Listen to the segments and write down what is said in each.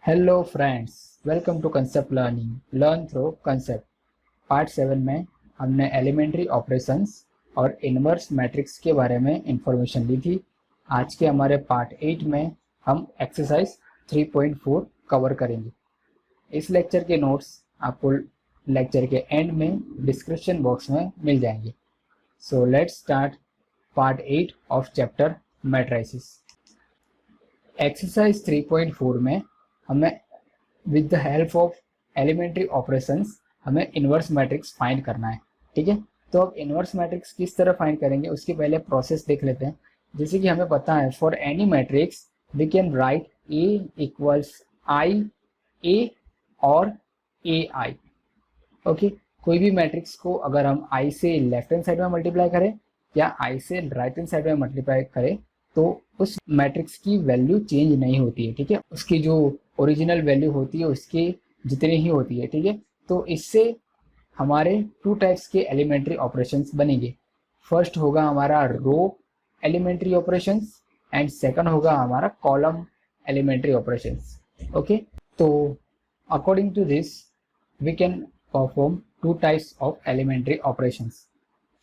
Hello friends, welcome to concept learning learn through concept. Part 7 में हमने elementary operations और inverse matrix के बारे में इंफॉर्मेशन ली थी। आज के हमारे पार्ट 8 में हम एक्सरसाइज 3.4 कवर करेंगे। इस लेक्चर के नोट्स आपको लेक्चर के एंड में डिस्क्रिप्शन बॉक्स में मिल जाएंगे। So let's start part 8 of chapter matrices. Exercise 3.4 में हमें with the help of elementary operations हमें इनवर्स मैट्रिक्स फाइंड करना है। ठीक है, तो अब इनवर्स मैट्रिक्स किस तरह फाइंड करेंगे उसके पहले प्रोसेस देख लेते हैं। जैसे कि हमें पता है for any matrix we can write A equals I A और ए आई। ओके, कोई भी मैट्रिक्स को अगर हम आई से लेफ्ट हैंड साइड में मल्टीप्लाई करें या आई से राइट हैंड साइड में मल्टीप्लाई करें तो उस मैट्रिक्स की वैल्यू चेंज नहीं होती है। ठीक है, उसकी जो ओरिजिनल वैल्यू होती है उसके जितनी ही होती है। ठीक है, तो इससे हमारे टू टाइप्स के एलिमेंट्री ऑपरेशंस बनेंगे। फर्स्ट होगा हमारा row elementary operations and second होगा हमारा कॉलम एलिमेंट्री ऑपरेशंस। ओके, तो according to this we can perform two types of elementary operations.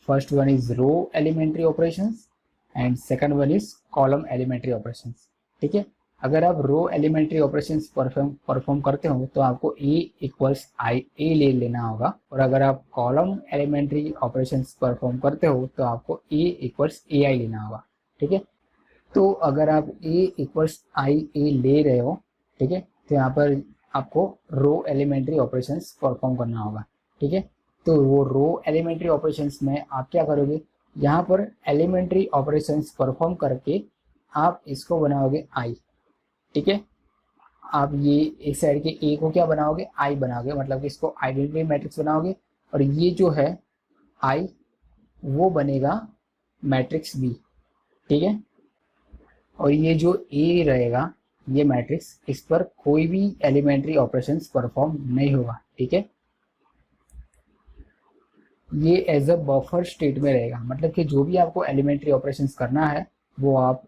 First one is row elementary operations and second one is column elementary operations. ठीक है, अगर आप रो elementary operations perform करते हो तो आपको ए equals I ए ले लेना होगा, और अगर आप कॉलम एलिमेंट्री ऑपरेशंस परफॉर्म करते हो तो आपको ए इक्वल्स ए आई लेना होगा। ठीक है, तो अगर आप ए इक्वल्स आई ए ले रहे हो, ठीक है, तो यहाँ पर आपको रो एलिमेंट्री ऑपरेशंस परफॉर्म करना होगा। ठीक है, तो वो रो एलिमेंट्री ऑपरेशंस में आप क्या करोगे, यहाँ पर एलिमेंट्री ऑपरेशंस परफॉर्म करके आप इसको बनाओगे आई। ठीक है, आप ये इस साइड के ए को क्या बनाओगे, आई बनाओगे, मतलब कि इसको आइडेंटिटी मैट्रिक्स बनाओगे, और ये जो है आई वो बनेगा मैट्रिक्स बी। ठीक है, और ये जो ए रहेगा ये मैट्रिक्स, इस पर कोई भी एलिमेंट्री ऑपरेशंस परफॉर्म नहीं होगा। ठीक है, ये एज अ बफर स्टेट में रहेगा, मतलब कि जो भी आपको एलिमेंट्री ऑपरेशंस करना है वो आप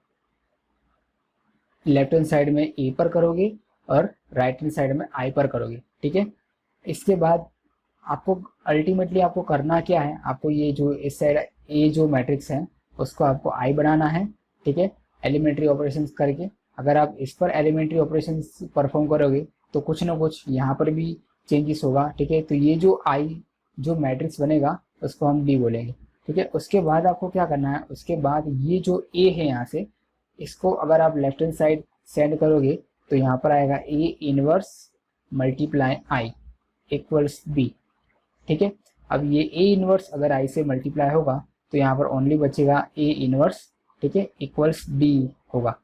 लेफ्ट हैंड साइड में ए पर करोगे और राइट हैंड साइड में आई पर करोगे। ठीक है, इसके बाद आपको अल्टीमेटली आपको करना क्या है, आपको ये जो इस साइड ए जो मैट्रिक्स है उसको आपको आई बनाना है। ठीक है, एलिमेंट्री ऑपरेशंस करके अगर आप इस पर एलिमेंट्री ऑपरेशंस परफॉर्म करोगे तो कुछ ना कुछ यहाँ पर भी चेंजेस होगा। ठीक है, तो ये जो आई जो मैट्रिक्स बनेगा उसको हम बी बोलेंगे। ठीक है, उसके बाद आपको क्या करना है, उसके बाद ये जो ए है यहाँ से इसको अगर आप लेफ्ट हैंड साइड सेंड करोगे तो यहाँ पर आएगा A inverse multiply I equals B. ठीक है, अब ये ए इनवर्स अगर आई से मल्टीप्लाई होगा तो यहाँ पर ओनली बचेगा ए इनवर्स, ठीक है, इक्वल्स बी होगा।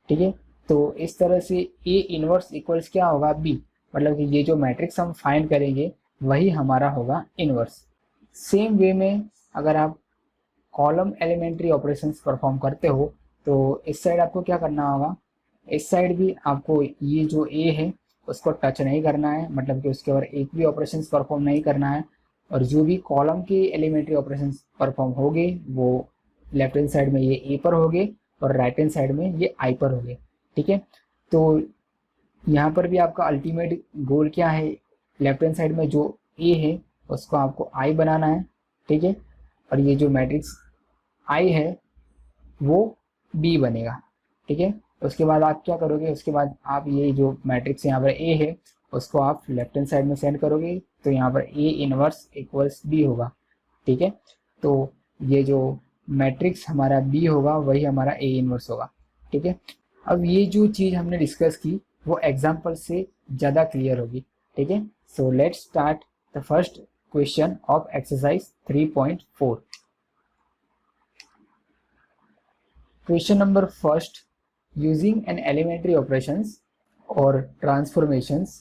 ठीक है, तो इस तरह से ए इनवर्स इक्वल्स क्या होगा, बी, मतलब कि ये जो मैट्रिक्स हम फाइंड करेंगे वही हमारा होगा इनवर्स। सेम वे में अगर आप कॉलम एलिमेंट्री ऑपरेशंस परफॉर्म करते हो तो इस साइड आपको क्या करना होगा, इस साइड भी आपको ये जो ए है उसको टच नहीं करना है, मतलब कि उसके ऊपर एक भी ऑपरेशंस परफॉर्म नहीं करना है, और जो भी कॉलम के एलिमेंट्री ऑपरेशंस परफॉर्म होंगे वो लेफ्ट हैंड साइड में ये ए पर होंगे और राइट हैंड साइड में ये आई पर होंगे। ठीक है, तो यहाँ पर भी आपका अल्टीमेट गोल क्या है, लेफ्ट हैंड साइड में जो ए है उसको आपको आई बनाना है। ठीक है, और ये जो मैट्रिक्स आई है वो बी बनेगा। ठीक है, उसके बाद आप क्या करोगे, उसके बाद आप ये जो मैट्रिक्स यहाँ पर ए है उसको आप लेफ्ट हैंड साइड में सेंड करोगे तो यहाँ पर ए इनवर्स इक्वल्स बी होगा। ठीक है, तो ये जो मैट्रिक्स हमारा बी होगा वही हमारा ए इनवर्स होगा। ठीक है, अब ये जो चीज़ हमने डिस्कस की वो एग्जाम्पल से ज़्यादा क्लियर होगी। ठीक है, सो let's start the first question of exercise 3.4। Question number first, using an elementary operations or transformations,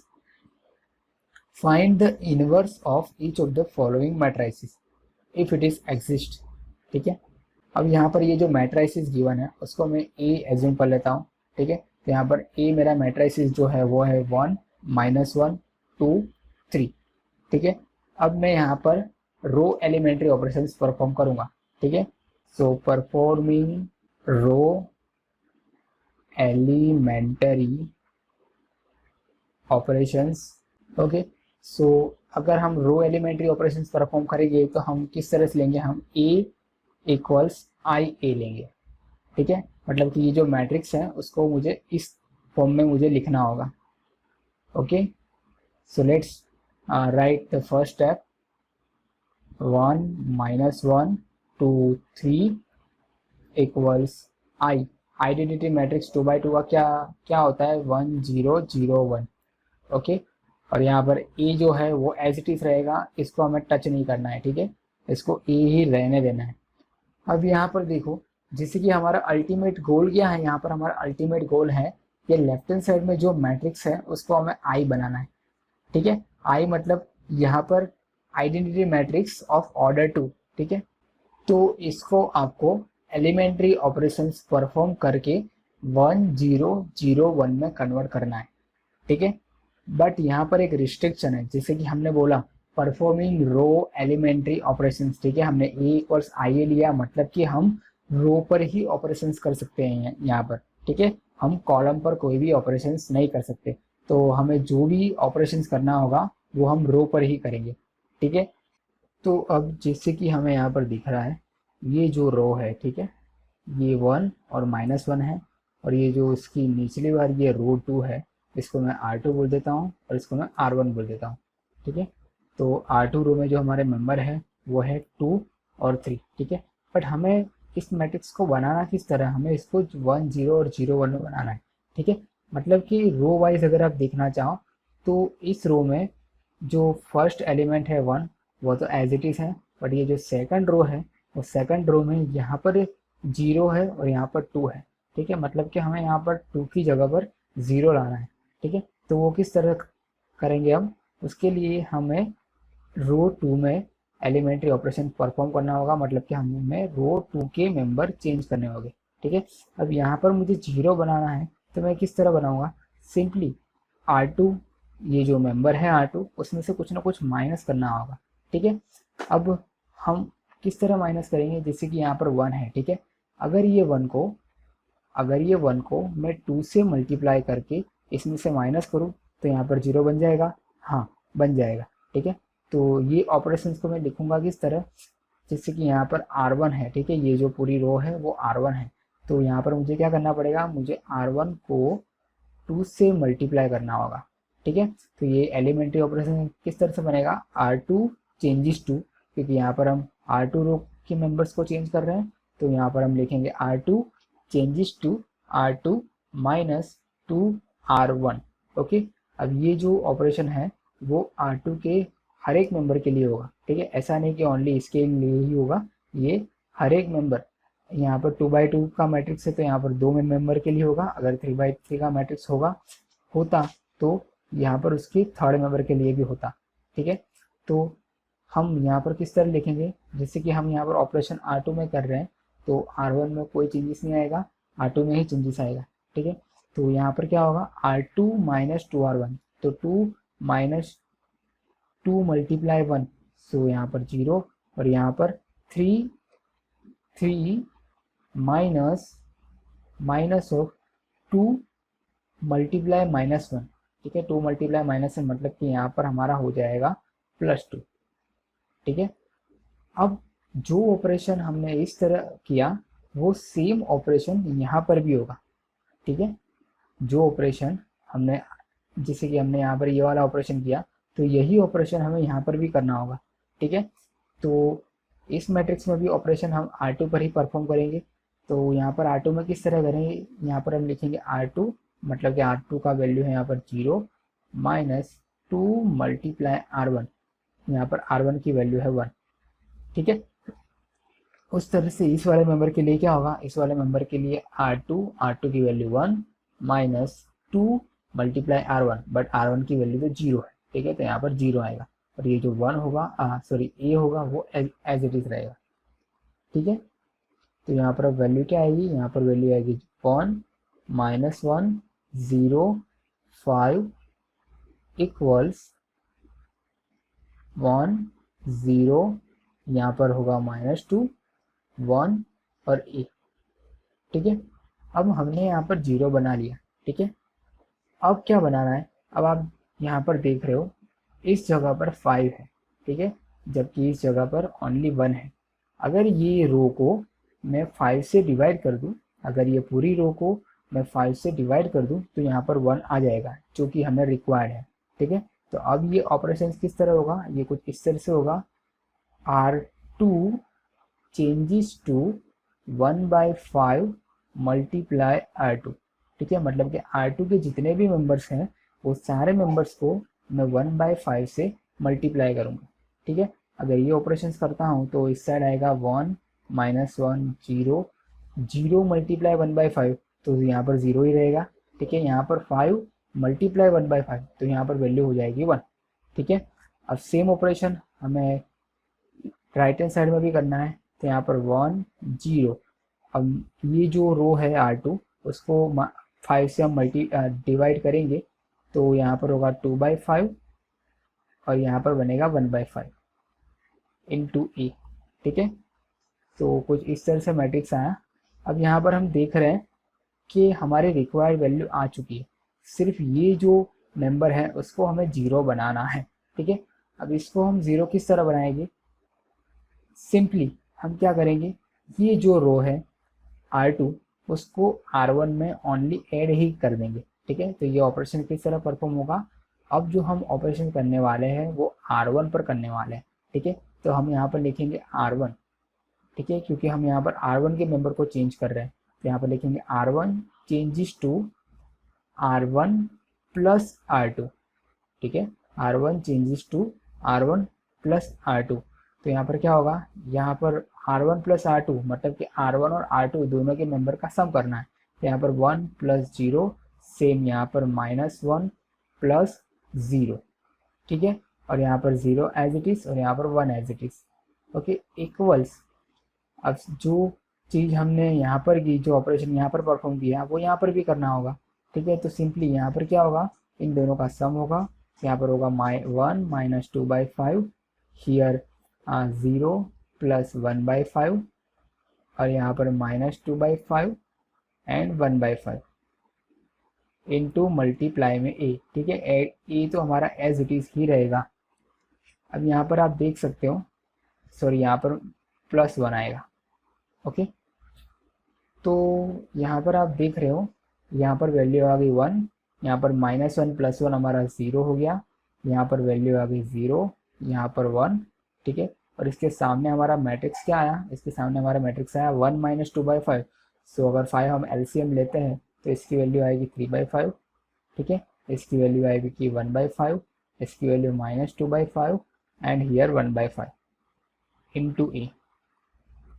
find the inverse of each of the following matrices if it is exist। ठीक है, अब यहाँ पर ये जो मैट्राइसिस गिवन है उसको मैं ए एज्यूम कर लेता हूँ। ठीक है, तो यहाँ पर ए मेरा मैट्राइसिस जो है वो है 1 -1 2 3। ठीक है, अब मैं यहाँ पर रो एलिमेंट्री ऑपरेशंस परफॉर्म करूँगा। ठीक है, सो परफॉर्मिंग रो एलिमेंटरी ऑपरेशंस। ओके, सो अगर हम रो एलिमेंट्री ऑपरेशंस परफॉर्म करेंगे तो हम किस तरह से लेंगे, हम A इक्वल्स आई ए लेंगे। ठीक है, मतलब कि ये जो मैट्रिक्स है उसको मुझे इस फॉर्म में मुझे लिखना होगा। Okay, so let's write the first step, 1 -1 2 3 equals I. Identity matrix 2 by 2 का क्या क्या होता है, 1 0 0 1। ओके, और यहाँ पर ए जो है वो एज इट इज रहेगा, इसको हमें टच नहीं करना है। ठीक है, इसको ए ही रहने देना है। अब यहाँ पर देखो, जैसे कि हमारा अल्टीमेट गोल क्या है, यहाँ पर हमारा अल्टीमेट गोल है कि लेफ्ट हैंड साइड में जो मैट्रिक्स है उसको हमें आई बनाना है। ठीक है, आई मतलब यहाँ पर आइडेंटिटी मैट्रिक्स ऑफ ऑर्डर 2। ठीक है, तो इसको आपको एलिमेंट्री ऑपरेशंस परफॉर्म करके 1 0 0 1 में कन्वर्ट करना है। ठीक है, बट यहाँ पर एक रिस्ट्रिक्शन है, जैसे कि हमने बोला परफॉर्मिंग रो एलिमेंट्री ऑपरेशंस। ठीक है, हमने ए इक्वल्स आई ए लिया, मतलब कि हम रो पर ही ऑपरेशंस कर सकते हैं यहाँ पर। ठीक है, हम कॉलम पर कोई भी ऑपरेशंस नहीं कर सकते, तो हमें जो भी ऑपरेशंस करना होगा वो हम रो पर ही करेंगे। ठीक है, तो अब जैसे कि हमें यहाँ पर दिख रहा है, ये जो रो है, ठीक है, ये 1 और -1 है, और ये जो इसकी निचली बार ये रो 2 है, इसको मैं R2 बोल देता हूँ और इसको मैं R1 बोल देता हूँ। ठीक है, तो R2 रो में जो हमारे मेंबर है वो है 2 और 3। ठीक है, बट हमें इस मैट्रिक्स को बनाना किस तरह, हमें इसको 1 0 और 0 1 में बनाना है। ठीक है, मतलब कि रो वाइज अगर आप देखना चाहो तो इस रो में जो फर्स्ट एलिमेंट है 1 वो तो एज इट इज़ है, बट ये जो सेकंड रो है वो सेकंड रो में यहाँ पर 0 है और यहाँ पर 2 है। ठीक है, मतलब कि हमें यहाँ पर 2 की जगह पर 0 लाना है। ठीक है, तो वो किस तरह करेंगे हम, उसके लिए हमें रो 2 में एलिमेंट्री ऑपरेशन परफॉर्म करना होगा, मतलब कि हमें रो 2 के मेंबर चेंज करने होंगे। ठीक है, अब यहाँ पर मुझे 0 बनाना है, तो मैं किस तरह बनाऊंगा, सिंपली R2, ये जो मेंबर है R2 उसमें से कुछ ना कुछ माइनस करना होगा। ठीक है, अब हम किस तरह माइनस करेंगे, जैसे कि यहाँ पर 1 है। ठीक है, अगर ये 1 को अगर ये 1 को मैं 2 से मल्टीप्लाई करके इसमें से माइनस करूँ तो यहाँ पर 0 बन जाएगा। हाँ, बन जाएगा। ठीक है, तो ये ऑपरेशंस को मैं लिखूंगा किस तरह, जैसे कि यहाँ पर R1 है। ठीक है, ये जो पूरी रो है वो R1 है, तो यहाँ पर मुझे क्या करना पड़ेगा, मुझे R1 को 2 से मल्टीप्लाई करना होगा। ठीक है, तो ये एलिमेंट्री ऑपरेशन किस तरह से बनेगा, R2 चेंजेस टू, क्योंकि यहाँ पर हम R2 रो के मेंबर्स को चेंज कर रहे हैं, तो यहाँ पर हम लिखेंगे R2 changes to R2 minus 2R1। Okay, अब ये जो ऑपरेशन है वो R2 के हर एक मेंबर के लिए होगा। ठीक है, ऐसा नहीं कि ओनली इसके लिए ही होगा, ये हर एक मेंबर, यहाँ पर 2 by 2 का मैट्रिक्स है तो यहाँ पर 2 मेंबर के लिए होगा, अगर 3 by 3 का मैट्रिक्स होता तो यहाँ पर उसके थर्ड मेंबर के लिए भी होता। ठीक है, तो हम यहाँ पर किस तरह लिखेंगे, जैसे कि हम यहाँ पर ऑपरेशन R2 में कर रहे हैं तो R1 में कोई चेंजेस नहीं आएगा, R2 में ही चेंजेस आएगा। ठीक है, तो यहाँ पर क्या होगा, R2 माइनस 2R1, तो 2 माइनस 2 मल्टीप्लाई 1, सो यहाँ पर 0, और यहाँ पर 3 माइनस माइनस ऑफ 2 मल्टीप्लाई -1। ठीक है, 2 मल्टीप्लाई -1 मतलब कि यहाँ पर हमारा हो जाएगा +2। ठीक है, अब जो ऑपरेशन हमने इस तरह किया वो सेम ऑपरेशन यहाँ पर भी होगा। ठीक है, जो ऑपरेशन हमने, जैसे कि हमने यहाँ पर ये वाला ऑपरेशन किया तो यही ऑपरेशन हमें यहाँ पर भी करना होगा। ठीक है, तो इस मैट्रिक्स में भी ऑपरेशन हम R2 पर ही परफॉर्म करेंगे, तो यहाँ पर R2 में किस तरह करेंगे, यहाँ पर हम लिखेंगे R2, मतलब कि R2 का वैल्यू है यहाँ पर 0 माइनस 2 मल्टीप्लाई R1, यहाँ पर R1 की वैल्यू है 1। ठीक है, उस तरह से इस वाले मेंबर के लिए क्या होगा, इस वाले मेंबर के लिए R2 की value 1 minus 2 multiply R1, but R1 की वैल्यू तो 0 है। ठीक है, तो यहाँ पर 0 आएगा, और ये जो 1 होगा, सॉरी ए होगा, वो एज इट इज रहेगा। ठीक है, तो यहाँ पर अब वैल्यू क्या आएगी, यहाँ पर वैल्यू आएगी 1 -1 0 5 इक्वल्स 1 0, यहाँ पर होगा -2 1 और ए। ठीक है, अब हमने यहाँ पर 0 बना लिया। ठीक है, अब क्या बनाना है, अब आप यहाँ पर देख रहे हो इस जगह पर 5 है, ठीक है, जबकि इस जगह पर ओनली 1 है। अगर ये रो को मैं 5 से डिवाइड कर दूं, अगर ये पूरी रो को मैं 5 से डिवाइड कर दूं तो यहाँ पर 1 आ जाएगा, जो कि हमें रिक्वायर्ड है, ठीक है। तो अब ये ऑपरेशन किस तरह होगा, ये कुछ इस तरह से होगा, R2 changes to 1/5 multiply R2, ठीक है। मतलब कि R2 के जितने भी मेंबर्स हैं वो सारे मेंबर्स को मैं 1/5 से मल्टीप्लाई करूँगा, ठीक है। अगर ये ऑपरेशंस करता हूँ तो इस साइड आएगा 1 -1 0, 0 मल्टीप्लाई 1/5 तो यहाँ पर 0 ही रहेगा, ठीक है। यहाँ पर 5 मल्टीप्लाई 1/5 तो यहाँ पर वैल्यू हो जाएगी 1, ठीक है। अब सेम ऑपरेशन हमें राइट हैंड साइड में भी करना है, तो यहाँ पर 1 0। अब ये जो रो है R2 उसको 5 से हम डिवाइड करेंगे तो यहाँ पर होगा 2/5 और यहाँ पर बनेगा 1/5 इंटू ए, ठीक है। तो कुछ इस तरह से मैट्रिक्स आया। अब यहाँ पर हम देख रहे हैं कि हमारे रिक्वायर्ड वैल्यू आ चुकी है, सिर्फ ये जो मेंबर है उसको हमें 0 बनाना है, ठीक है। अब इसको हम 0 किस तरह बनाएंगे, सिंपली हम क्या करेंगे, ये जो रो है R2 उसको R1 में ओनली ऐड ही कर देंगे, ठीक है। तो ये ऑपरेशन किस तरह परफॉर्म होगा, अब जो हम ऑपरेशन करने वाले हैं वो R1 पर करने वाले हैं, ठीक है। तो हम यहाँ पर लिखेंगे R1, ठीक है, क्योंकि हम यहाँ पर R1 के मेंबर को चेंज कर रहे हैं, तो यहाँ पर लिखेंगे R1 changes to R1 plus R2, ठीक है। R1 changes to R1 plus R2, तो यहाँ पर क्या होगा, यहाँ पर R1 प्लस R2 मतलब कि R1 और R2 दोनों के मेंबर का सम करना है, तो यहाँ पर 1 प्लस 0 सेम यहाँ पर -1 प्लस 0, ठीक है। और यहाँ पर 0 एज इट इज और यहाँ पर 1 as it is, okay, equals. अब जो चीज़ हमने यहाँ पर की, जो ऑपरेशन यहाँ पर परफॉर्म किया वो यहाँ पर भी करना होगा, ठीक है। तो सिंपली यहाँ पर क्या होगा, इन दोनों का सम होगा, यहाँ पर होगा 1 - 2/5 हियर 0 प्लस 1/5 और यहाँ पर -2/5 एंड 1/5 इनटू मल्टीप्लाई में ए, ठीक है। ए तो हमारा एज इट इज ही रहेगा। अब यहाँ पर आप देख सकते हो, सॉरी यहाँ पर +1 आएगा, ओके। तो यहाँ पर आप देख रहे हो, यहाँ पर वैल्यू आ गई 1, यहाँ पर -1 + 1 हमारा 0 हो गया, यहाँ पर वैल्यू आ गई 0, यहाँ पर 1, ठीक है। और इसके सामने हमारा मैट्रिक्स क्या आया, इसके सामने हमारा मैट्रिक्स आया 1 - 2/5। सो अगर 5 हम एलसीएम लेते हैं तो इसकी वैल्यू आएगी 3/5, ठीक है। इसकी वैल्यू आएगी कि 1/5, इसकी वैल्यू -2/5 एंड हियर 1/5 इंटू ए,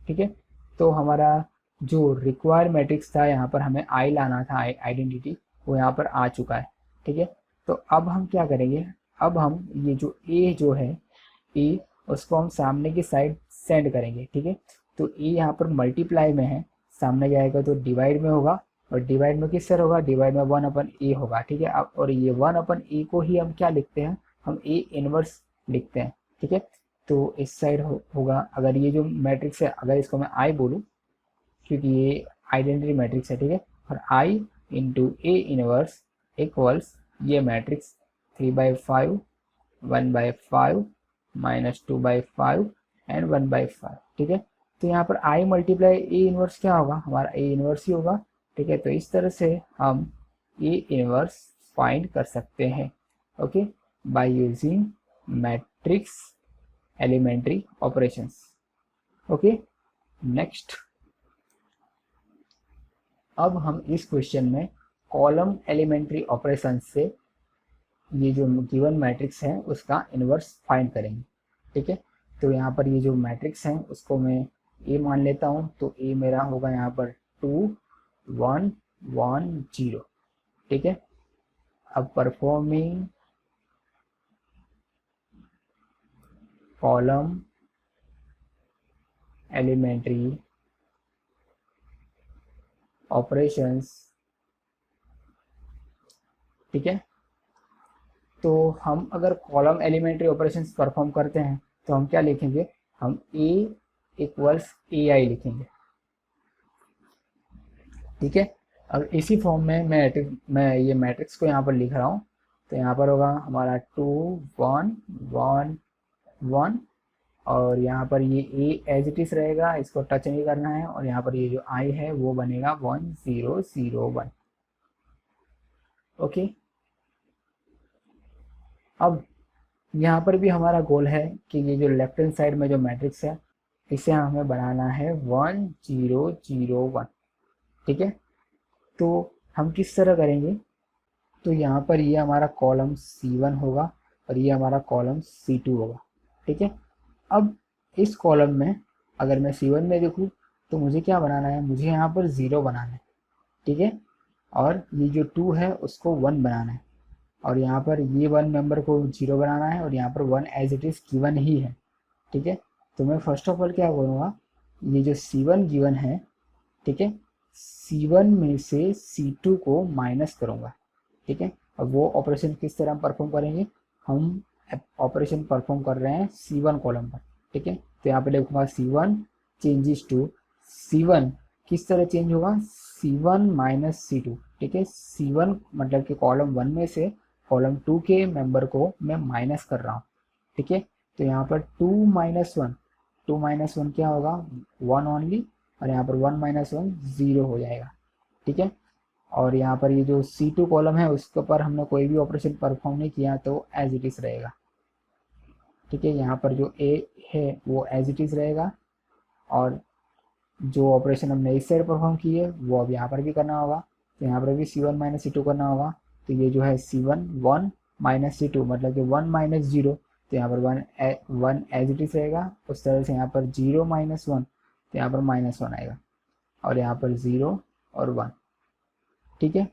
ठीक है। तो हमारा जो रिक्वायर्ड मैट्रिक्स था, यहाँ पर हमें आई लाना था, आइडेंटिटी, वो यहाँ पर आ चुका है, ठीक है। तो अब हम क्या करेंगे, अब हम ये जो ए जो है ए उसको हम सामने की साइड सेंड करेंगे, ठीक है। तो ए यहाँ पर मल्टीप्लाई में है, सामने जाएगा तो डिवाइड में होगा, और डिवाइड में किस तरह होगा, डिवाइड में 1/a होगा, ठीक है। अब और ये 1/a को ही हम क्या लिखते हैं, हम ए इनवर्स लिखते हैं, ठीक है। तो इस साइड होगा, अगर ये जो मैट्रिक्स है अगर इसको मैं आई बोलूँ, क्योंकि ये आइडेंटिटी मैट्रिक्स है, ठीक है। और आई इंटू ए इनवर्स इक्वल्स ये मैट्रिक्स 3/5 1/5 -2/5 एंड 1/5, ठीक है। तो यहाँ पर आई मल्टीप्लाई ए इनवर्स क्या होगा, हमारा ए इनवर्स ही होगा, ठीक है। तो इस तरह से हम ए इनवर्स फाइंड कर सकते हैं, okay, by using matrix elementary operations, okay. Next, अब हम इस क्वेश्चन में कॉलम एलिमेंट्री ऑपरेशन से ये जो गिवन मैट्रिक्स है उसका इनवर्स फाइंड करेंगे, ठीक है। तो यहाँ पर ये जो मैट्रिक्स है उसको मैं ए मान लेता हूँ, तो ए मेरा होगा यहाँ पर 2 1 1 0, ठीक है। अब परफॉर्मिंग कॉलम एलिमेंट्री ऑपरेशंस, ठीक है। तो हम अगर कॉलम एलिमेंट्री ऑपरेशंस परफॉर्म करते हैं तो हम क्या लिखेंगे, हम ए इक्वल्स ए आई लिखेंगे, ठीक है। अब इसी फॉर्म में मैं ये मैट्रिक्स को यहाँ पर लिख रहा हूँ, तो यहाँ पर होगा हमारा 2 1 1 1, और यहाँ पर ये ए एज इट इज रहेगा, इसको टच नहीं करना है, और यहाँ पर ये जो आई है वो बनेगा 1 0 0 1। ओके, अब यहाँ पर भी हमारा गोल है कि ये जो लेफ्ट हैंड साइड में जो मैट्रिक्स है इसे हमें बनाना है 1 0 0 1। ठीक है, तो हम किस तरह करेंगे, तो यहाँ पर ये हमारा कॉलम C1 होगा और ये हमारा कॉलम C2 होगा। ठीक है, अब इस कॉलम में अगर मैं C1 में देखूँ तो मुझे क्या बनाना है, मुझे यहाँ पर 0 बनाना है। ठीक है, और ये जो 2 है उसको 1 बनाना है, और यहाँ पर ये 1 मेंबर को 0 बनाना है, और यहाँ पर 1 एज इट इज़ गिवन ही है। ठीक है, तो मैं फर्स्ट ऑफ ऑल क्या करूँगा, ये जो C1 गिवन है, ठीक है, C1 में से C2 को माइनस करूँगा। ठीक है, अब वो ऑपरेशन किस तरह हम परफॉर्म करेंगे, हम ऑपरेशन परफॉर्म कर रहे हैं C1 कॉलम पर। ठीक है, तो यहाँ पे लिखूंगा C1 चेंजेस टू C1 किस तरह चेंज होगा, C1 माइनस C2। ठीक है, C1 मतलब कि कॉलम 1 में से कॉलम 2 के मेंबर को मैं माइनस कर रहा हूँ। ठीक है, तो यहाँ पर 2 माइनस 1, 2 माइनस 1 क्या होगा, 1 ओनली, और यहाँ पर 1 माइनस 1 0 हो जाएगा। ठीक है, और यहाँ पर ये जो C2 कॉलम है उसके ऊपर हमने कोई भी ऑपरेशन परफॉर्म नहीं किया तो एज इट इज रहेगा। ठीक है, यहाँ पर जो A है वो एज इट इज रहेगा, और जो ऑपरेशन हमने इस साइड परफॉर्म की है वो अब यहाँ पर भी करना होगा, तो यहाँ पर भी C1 माइनस C2 करना होगा। तो ये जो है C1 1 माइनस C2 मतलब कि 1 माइनस 0, तो यहाँ पर 1 एज इट इज रहेगा। उस तरह से यहाँ पर 0 माइनस 1, तो यहाँ पर माइनस 1 आएगा, और यहाँ पर 0 और 1। ठीक है,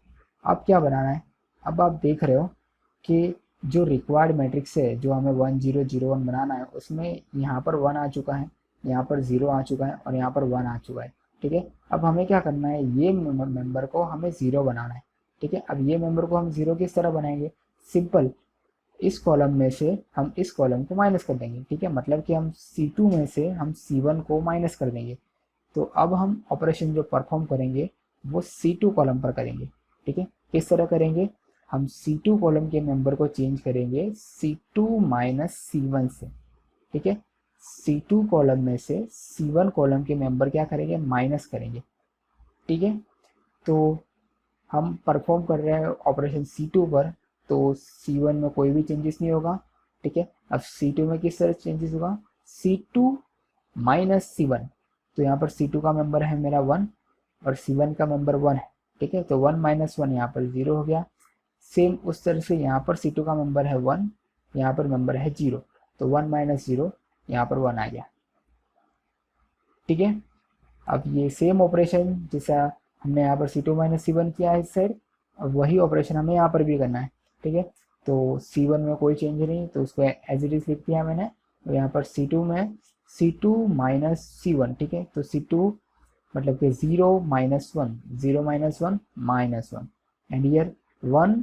अब क्या बनाना है, अब आप देख रहे हो कि जो रिक्वायर्ड मैट्रिक्स है जो हमें 1 0 0 1 बनाना है उसमें यहाँ पर 1 आ चुका है, यहाँ पर 0 आ चुका है, और यहाँ पर 1 आ चुका है। ठीक है, अब हमें क्या करना है, ये मेंबर को हमें 0 बनाना है। ठीक है, अब ये मेंबर को हम 0 किस तरह बनाएंगे, सिंपल, इस कॉलम में से हम इस कॉलम को माइनस कर देंगे। ठीक है, मतलब कि हम C2 में से हम C1 को माइनस कर देंगे। तो अब हम ऑपरेशन जो परफॉर्म करेंगे वो C2 कॉलम पर करेंगे। ठीक है, किस तरह करेंगे, हम C2 कॉलम के मेंबर को चेंज करेंगे C2 माइनस C1 से। ठीक है, C2 कॉलम में से C1 कॉलम के मेंबर क्या करेंगे, माइनस करेंगे। ठीक है, तो हम परफॉर्म कर रहे हैं ऑपरेशन C2 पर, तो C1 में कोई भी चेंजेस नहीं होगा। ठीक है, अब C2 में किस तरह चेंजेस होगा, C2 माइनस C1, तो यहाँ पर C2 का मेंबर है मेरा 1 और C1 का मेंबर 1 है। ठीक है, तो 1 माइनस 1 यहाँ पर 0 हो गया। सेम उस तरह से यहाँ पर C2 का मेंबर है 1, यहाँ पर मेंबर है 0, तो 1 माइनस 0 यहाँ पर 1 आ गया। ठीक है, अब ये सेम ऑपरेशन जैसा हमने यहाँ पर C2 माइनस C1 किया है इस साइड, अब वही ऑपरेशन हमें यहाँ पर भी करना है। ठीक है, तो C1 में कोई चेंज नहीं, तो उसको एज इट इज लिख दिया मैंने, तो यहाँ पर C2 में C2 माइनस C1। ठीक है, तो C2 मतलब कि 0 minus 1, 0 minus 1 minus 1, and here 1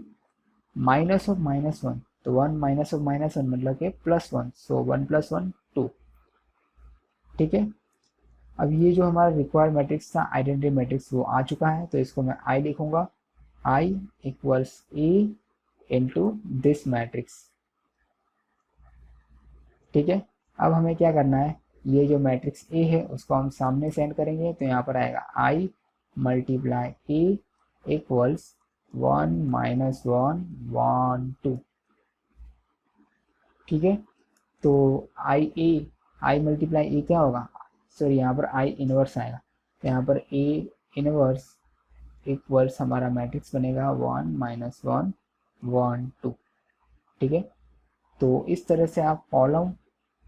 minus of minus 1, तो 1 माइनस ऑफ माइनस 1 मतलब कि प्लस 1, सो 1 प्लस 1 2। ठीक है, अब ये जो हमारा रिक्वायर्ड मैट्रिक्स था आइडेंटिटी मैट्रिक्स वो आ चुका है, तो इसको मैं आई लिखूंगा, I equals A into this matrix. ठीक है, अब हमें क्या करना है, ये जो मैट्रिक्स ए है उसको हम सामने सेंड करेंगे, तो यहाँ पर आएगा आई मल्टीप्लाई ए इक्वल्स 1 माइनस 1 1 2। ठीक है, तो आई मल्टीप्लाई ए क्या होगा, सॉरी यहाँ पर आई इनवर्स आएगा, तो यहाँ पर ए इनवर्स इक्वल्स हमारा मैट्रिक्स बनेगा 1 माइनस 1 1 2। ठीक है, तो इस तरह से आप कॉलम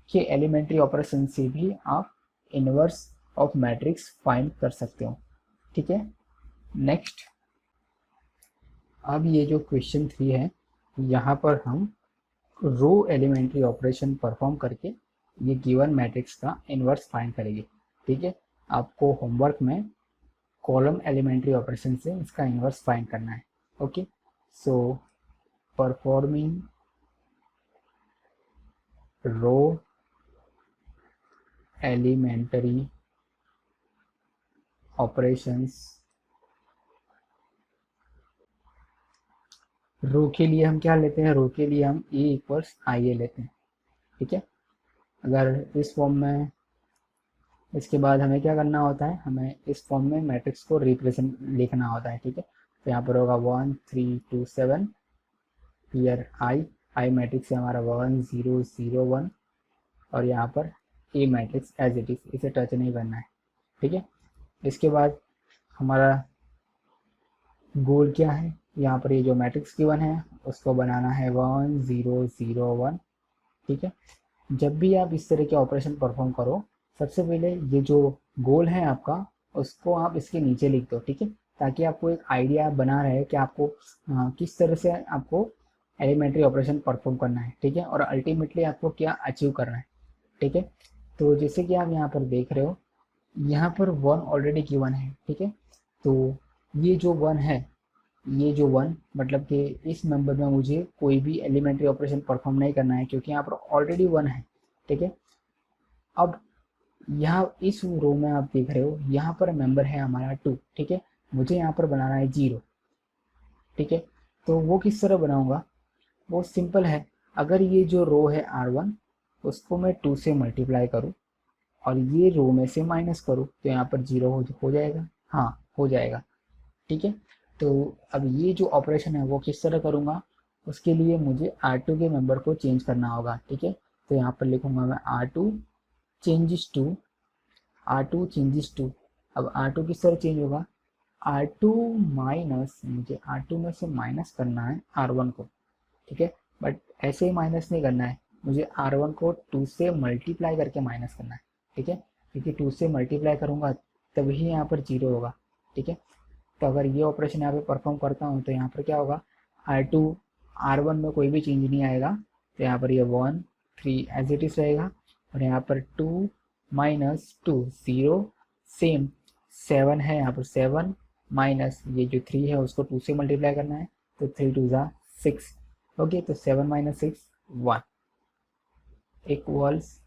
के एलिमेंट्री ऑपरेशन से भी आप इनवर्स ऑफ मैट्रिक्स फाइंड कर सकते हो। ठीक है, नेक्स्ट, अब ये जो क्वेश्चन 3 है यहाँ पर हम रो एलिमेंट्री ऑपरेशन परफॉर्म करके ये गिवन मैट्रिक्स का इनवर्स फाइंड करेंगे। ठीक है, आपको होमवर्क में कॉलम एलिमेंट्री ऑपरेशन से इसका इनवर्स फाइंड करना है। ओके, सो परफॉर्मिंग रो एलिमेंट्री ऑपरेशंस रो के लिए हम क्या लेते हैं, रो के लिए हम ए इक्वल्स आई ए लेते हैं, ठीक है। अगर इस फॉर्म में, इसके बाद हमें क्या करना होता है, हमें इस फॉर्म में मैट्रिक्स को रिप्रेजेंट लिखना होता है, ठीक है। तो यहाँ पर होगा 1 3 2 7, हियर आई मैट्रिक्स है हमारा 1 0 0 1, और यहाँ पर ए मैट्रिक्स एज इट इज, इसे टच नहीं करना है, ठीक है। इसके बाद हमारा गोल क्या है, यहाँ पर ये जो मैट्रिक्स गिवन है उसको बनाना है 1 0 0 1, ठीक है। जब भी आप इस तरह के ऑपरेशन परफॉर्म करो, सबसे पहले ये जो गोल है आपका, उसको आप इसके नीचे लिख दो, ठीक है, ताकि आपको एक आइडिया बना रहे कि आपको किस तरह से आपको एलिमेंट्री ऑपरेशन परफॉर्म करना है, ठीक है, और अल्टीमेटली आपको क्या अचीव करना है, ठीक है। तो जैसे कि आप यहाँ पर देख रहे हो, यहाँ पर 1 ऑलरेडी गिवन है, ठीक है। तो ये जो 1 है, ये जो 1 मतलब कि इस नंबर में मुझे कोई भी एलिमेंट्री ऑपरेशन परफॉर्म नहीं करना है, क्योंकि यहाँ पर ऑलरेडी 1 है, ठीक है। अब यहाँ इस रो में आप देख रहे हो, यहाँ पर मेंबर है हमारा 2, ठीक है। मुझे यहाँ पर बनाना है 0, ठीक है। तो वो किस तरह बनाऊंगा, वो सिंपल है। अगर ये जो रो है R1, उसको मैं 2 से मल्टीप्लाई करूँ और ये रो में से माइनस करूँ, तो यहाँ पर 0 हो जाएगा, हाँ हो जाएगा, ठीक है। तो अब ये जो ऑपरेशन है वो किस तरह करूँगा, उसके लिए मुझे R2 के मेंबर को चेंज करना होगा, ठीक है। तो यहाँ पर लिखूंगा मैं R2 changes to, R2 changes to. अब R2 किस तरह चेंज होगा, R2 माइनस, मुझे R2 में से माइनस करना है R1 को, ठीक है। बट ऐसे ही माइनस नहीं करना है, मुझे R1 को 2 से मल्टीप्लाई करके माइनस करना है, ठीक है, क्योंकि 2 से मल्टीप्लाई करूँगा तभी यहाँ पर 0 होगा, ठीक है। तो अगर ये ऑपरेशन यहाँ पे परफॉर्म करता हूँ तो यहाँ पर क्या होगा, R2 R1 में कोई भी चेंज नहीं आएगा, तो यहाँ पर ये 1 3 एज इट इज रहेगा, और यहाँ पर 2 माइनस 2 0, सेम 7 है यहाँ पर 7 माइनस ये जो 3 है उसको 2 से मल्टीप्लाई करना है, तो 3 2 ज़ा 6, ओके। तो 7 माइनस 6 1 इक्वल्स,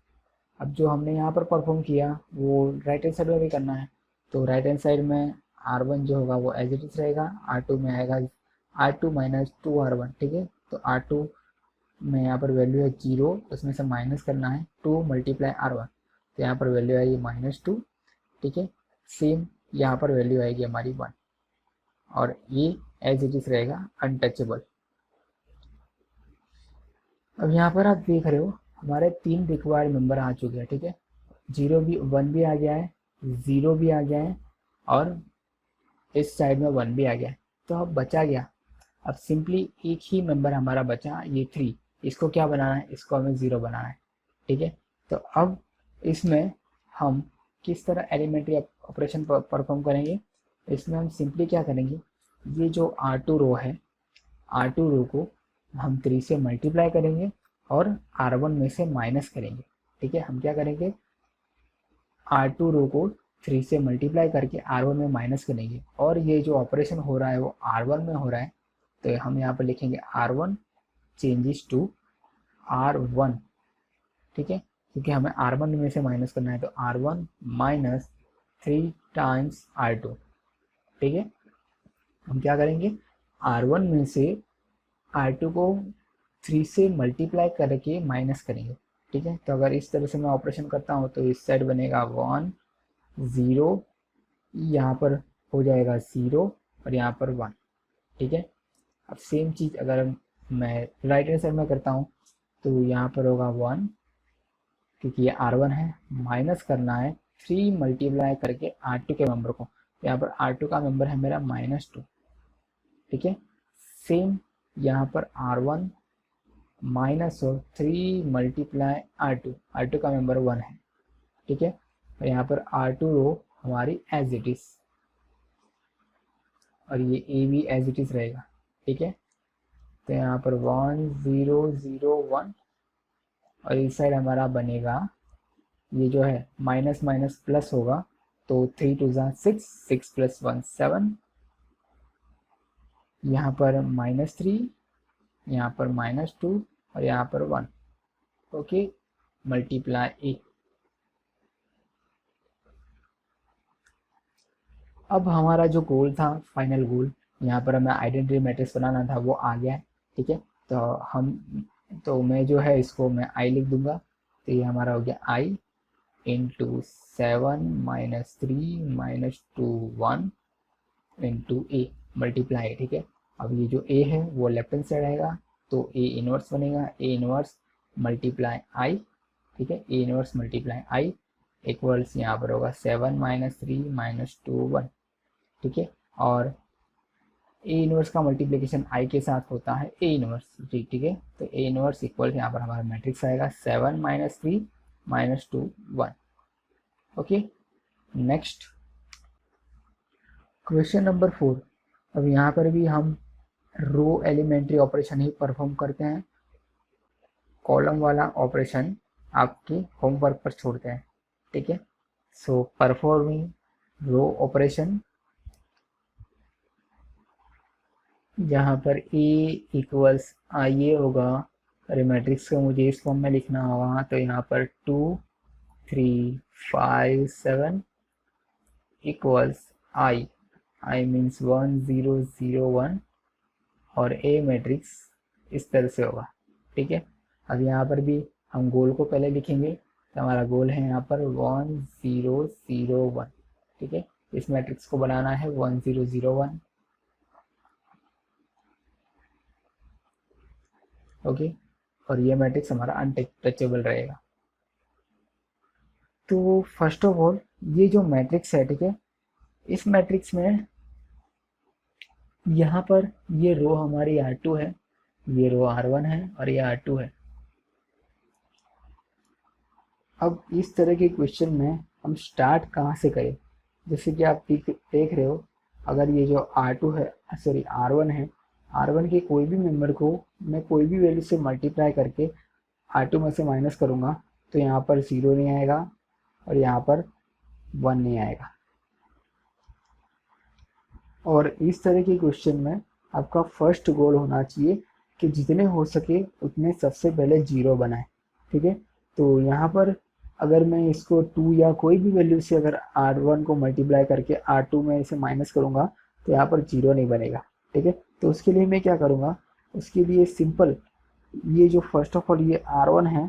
अब जो हमने यहाँ पर परफॉर्म किया वो राइट हैंड साइड में भी करना है, तो राइट हैंड साइड में R1 जो होगा वो एज इट इज रहेगा, R2 में आएगा R2 माइनस 2R1, ठीक है। तो R2 में यहाँ पर वैल्यू है 0, उसमें से माइनस करना है 2 मल्टीप्लाई R1, तो यहाँ पर वैल्यू आएगी -2, ठीक है। सेम यहाँ पर वैल्यू आएगी हमारी 1, और ये एज इट इज रहेगा अनटचेबल। अब यहाँ पर आप देख रहे हो हमारे 3 रिक्वायर्ड मेंबर आ चुके हैं, ठीक है। 0 भी 1 भी आ गया है, 0 भी आ गया है, और इस साइड में 1 भी आ गया है। तो अब बचा गया, अब सिंपली एक ही मेंबर हमारा बचा, ये 3, इसको क्या बनाना है, इसको हमें 0 बनाना है, ठीक है। तो अब इसमें हम किस तरह एलिमेंट्री ऑपरेशन परफॉर्म करेंगे, इसमें हम सिंपली क्या करेंगे, ये जो R2 रो है, R2 रो को हम 3 से मल्टीप्लाई करेंगे और R1 में से माइनस करेंगे, ठीक है। हम क्या करेंगे, R2 रो को 3 से मल्टीप्लाई करके R1 में माइनस करेंगे, और ये जो ऑपरेशन हो रहा है वो R1 में हो रहा है, तो हम यहाँ पर लिखेंगे R1 चेंजेस टू R1, ठीक है, क्योंकि हमें R1 में से माइनस करना है, तो R1 माइनस 3 टाइम्स R2, ठीक है। हम क्या करेंगे, R1 में से R2 को 3 से मल्टीप्लाई करके माइनस करेंगे, ठीक है। तो अगर इस तरह से मैं ऑपरेशन करता हूँ तो इस साइड बनेगा 1 0, यहाँ पर हो जाएगा 0, और यहाँ पर 1, ठीक है। अब सेम चीज़ अगर मैं राइट हैंड साइड में करता हूँ तो यहाँ पर होगा 1, क्योंकि ये R1 है, माइनस करना है 3 मल्टीप्लाई करके R2 के मेंबर को, तो यहाँ पर R2 का मेंबर है मेरा -2, ठीक है। सेम यहाँ पर R1 माइनस हो 3 मल्टीप्लाई R2 का मेंबर 1 है, ठीक है। और यहाँ पर R2 रो हमारी एज इट इज, और ये ए भी एज इट इज रहेगा, ठीक है। तो यहाँ पर 1 0 0 1, और इस साइड हमारा बनेगा, ये जो है माइनस माइनस प्लस होगा, तो 3 2 ज़ा 6, 6 + 1 7, यहाँ पर -3, यहाँ पर -2, और यहाँ पर 1, ओके, मल्टीप्लाई 8। अब हमारा जो गोल था, फाइनल गोल, यहाँ पर हमें आइडेंटिटी मैट्रिक्स बनाना था, वो आ गया है। ठीक है। तो मैं जो है इसको मैं आई लिख दूंगा, तो ये हमारा हो गया आई इंटू 7 - 3 - 2 1 इंटू ए मल्टीप्लाई। ठीक है, अब ये जो ए है वो लेफ्ट हैंड साइड आएगा, तो ए इनवर्स बनेगा, ए इनवर्स मल्टीप्लाई आई। ठीक है, ए इनवर्स मल्टीप्लाई आई इक्वल्स यहाँ पर होगा 7 - 3 - 2 1। ठीक है, और ए इनवर्स का मल्टीप्लिकेशन आई के साथ होता है ए इनवर्स। ठीक है, तो ए इनवर्स इक्वल यहाँ पर हमारा मैट्रिक्स आएगा 7 - 3 - 2 1। Okay, next question number 4। अब यहाँ पर भी हम रो एलिमेंट्री ऑपरेशन ही परफॉर्म करते हैं, कॉलम वाला ऑपरेशन आपके होमवर्क पर छोड़ते हैं। ठीक है, सो परफॉर्मिंग रो ऑपरेशन, जहाँ पर ए इक्वल्स आई ए होगा, अरे मैट्रिक्स को मुझे इस फॉर्म में लिखना होगा, तो यहाँ पर 2 3 5 7 इक्वल्स आई, आई मीन्स 1 0 0 1, और ए मैट्रिक्स इस तरह से होगा। ठीक है, अब यहाँ पर भी हम गोल को पहले लिखेंगे, तो हमारा गोल है यहाँ पर 1 0 0 1। ठीक है, इस मैट्रिक्स को बनाना है 1 0 0 1। ओके, और ये मैट्रिक्स हमारा अनटचेबल रहेगा। तो फर्स्ट ऑफ ऑल ये जो मैट्रिक्स है, ठीक है, इस मैट्रिक्स में यहाँ पर ये रो हमारी R2 है, ये रो R1 है, और ये R2 है। अब इस तरह के क्वेश्चन में हम स्टार्ट कहाँ से करें? जैसे कि आप देख रहे हो, अगर ये जो R2 है, सॉरी R1 है, R1 के कोई भी मेंबर को मैं कोई भी वैल्यू से मल्टीप्लाई करके R2 में से माइनस करूँगा, तो यहाँ पर 0 नहीं आएगा और यहाँ पर 1 नहीं आएगा। और इस तरह के क्वेश्चन में आपका फर्स्ट गोल होना चाहिए कि जितने हो सके उतने सबसे पहले 0 बनाए। ठीक है, तो यहाँ पर अगर मैं इसको 2 या कोई भी वैल्यू से अगर R1 को मल्टीप्लाई करके R2 में इसे माइनस करूँगा, तो यहाँ पर 0 नहीं बनेगा। ठीक है, तो उसके लिए मैं क्या करूँगा, उसके लिए सिंपल, ये जो फर्स्ट ऑफ ऑल ये R1 है,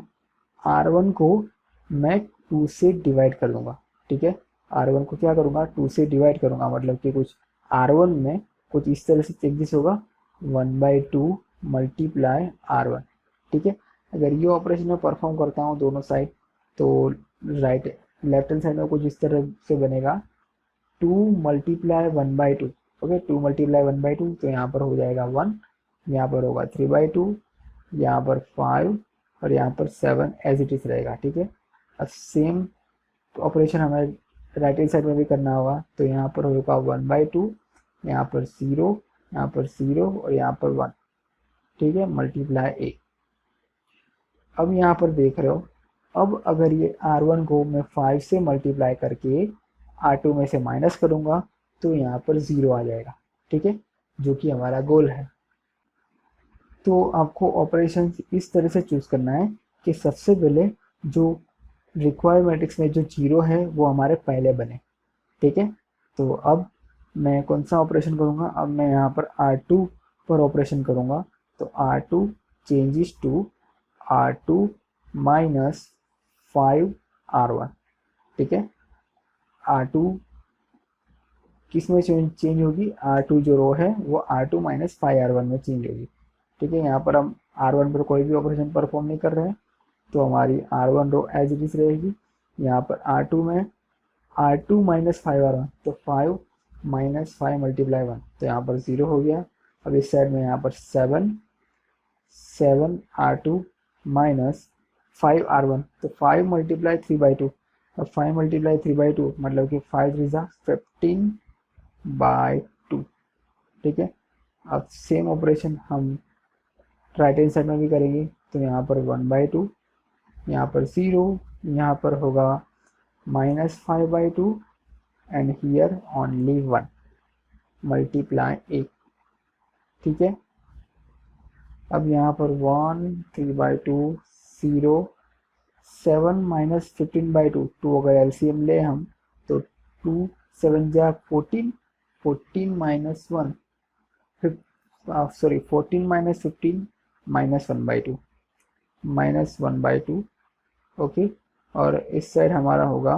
R1 को मैं 2 से डिवाइड कर दूंगा। ठीक है, R1 को क्या करूँगा, 2 से डिवाइड करूँगा, मतलब कि कुछ R1 में कुछ इस तरह से चेंजेस होगा, 1/2 मल्टीप्लाई R1। ठीक है, अगर ये ऑपरेशन मैं परफॉर्म करता हूँ दोनों साइड, तो राइट लेफ्ट हैंड साइड में कुछ इस तरह से बनेगा 2 मल्टीप्लाई 1/2। ओके, 2 मल्टीप्लाई 1/2, तो यहाँ पर हो जाएगा 1, यहाँ पर होगा 3/2, यहाँ पर 5, और यहाँ पर 7 एज इट इज रहेगा। ठीक है, अब सेम ऑपरेशन हमें राइट हैंड साइड में भी करना होगा, तो यहाँ पर होगा 1/2, यहाँ पर 0, यहाँ पर 0, और यहाँ पर 1। ठीक है, मल्टीप्लाई ए। अब यहाँ पर देख रहे हो, अब अगर ये R1 को मैं 5 से मल्टीप्लाई करके R2 में से माइनस करूँगा, तो यहाँ पर 0 आ जाएगा। ठीक है, जो कि हमारा गोल है। तो आपको ऑपरेशन इस तरह से चूज करना है कि सबसे पहले जो रिक्वायर्ड मैट्रिक्स में जो 0 है वो हमारे पहले बने। ठीक है, तो अब मैं कौन सा ऑपरेशन करूँगा, अब मैं यहाँ पर R2 पर ऑपरेशन करूँगा, तो R2 changes to R2 minus 5R1। ठीक है, R2 किस में चेंज होगी, R2 जो रो है वो R2 माइनस 5R1 में चेंज होगी। ठीक है, यहाँ पर हम R1 पर कोई भी ऑपरेशन परफॉर्म नहीं कर रहे हैं, तो हमारी R1 row as it is रहेगी। यहाँ पर R2 में R2 माइनस 5R1, तो 5 माइनस 5 मल्टीप्लाई 1, तो यहाँ पर 0 हो गया। अब इस साइड में यहाँ पर 7 R2 माइनस 5R1, तो 5 मल्टीप्लाई 3/2, अब 5 मल्टीप्लाई 3/2 मतलब कि 5 3 15/2। ठीक है, अब सेम ऑपरेशन हम राइट हैंड साइड में भी करेंगे, तो यहाँ पर 1/2, यहाँ पर 0, यहाँ पर होगा minus 5/2, and here only 1 multiply 8। ठीक है, अब यहाँ पर 1 3/2 0, 7 माइनस 15/2, 2 अगर एलसीएम ले हम, तो 2 7 जा 14, 14 माइनस 1 सॉरी 14 माइनस 15 -1/2 -1/2। ओके, और इस साइड हमारा होगा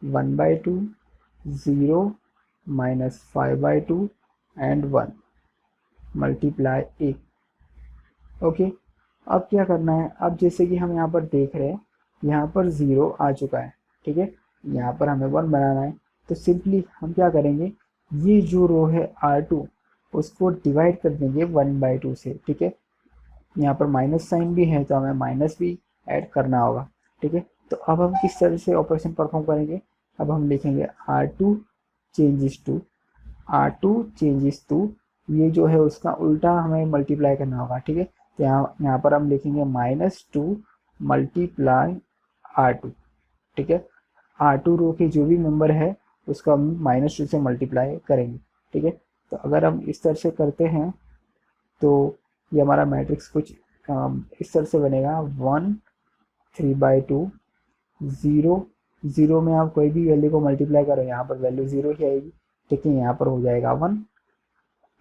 1/2 0 -5/2 एंड 1 मल्टीप्लाई ए। ओके, अब क्या करना है, अब जैसे कि हम यहाँ पर देख रहे हैं यहाँ पर 0 आ चुका है, ठीक है, यहाँ पर हमें 1 बनाना है। तो सिंपली हम क्या करेंगे, ये जो रो है R2 उसको डिवाइड कर देंगे 1/2 से, ठीक है। यहाँ पर माइनस साइन भी है तो हमें माइनस भी ऐड करना होगा, ठीक है। तो अब हम किस तरह से ऑपरेशन परफॉर्म करेंगे, अब हम लिखेंगे R2 चेंजेस टू ये जो है उसका उल्टा हमें मल्टीप्लाई करना होगा, ठीक है। तो यहाँ पर हम लिखेंगे -2 मल्टीप्लाई R2, ठीक है। R2 रो के जो भी मेंबर है उसका हम -2 से मल्टीप्लाई करेंगे, ठीक है। तो अगर हम इस तरह से करते हैं तो ये हमारा मैट्रिक्स कुछ इस तरह से बनेगा 1 3/2 0 0 में आप कोई भी वैल्यू को मल्टीप्लाई करो यहाँ पर वैल्यू 0 ही आएगी, ठीक है, यहाँ पर हो जाएगा 1।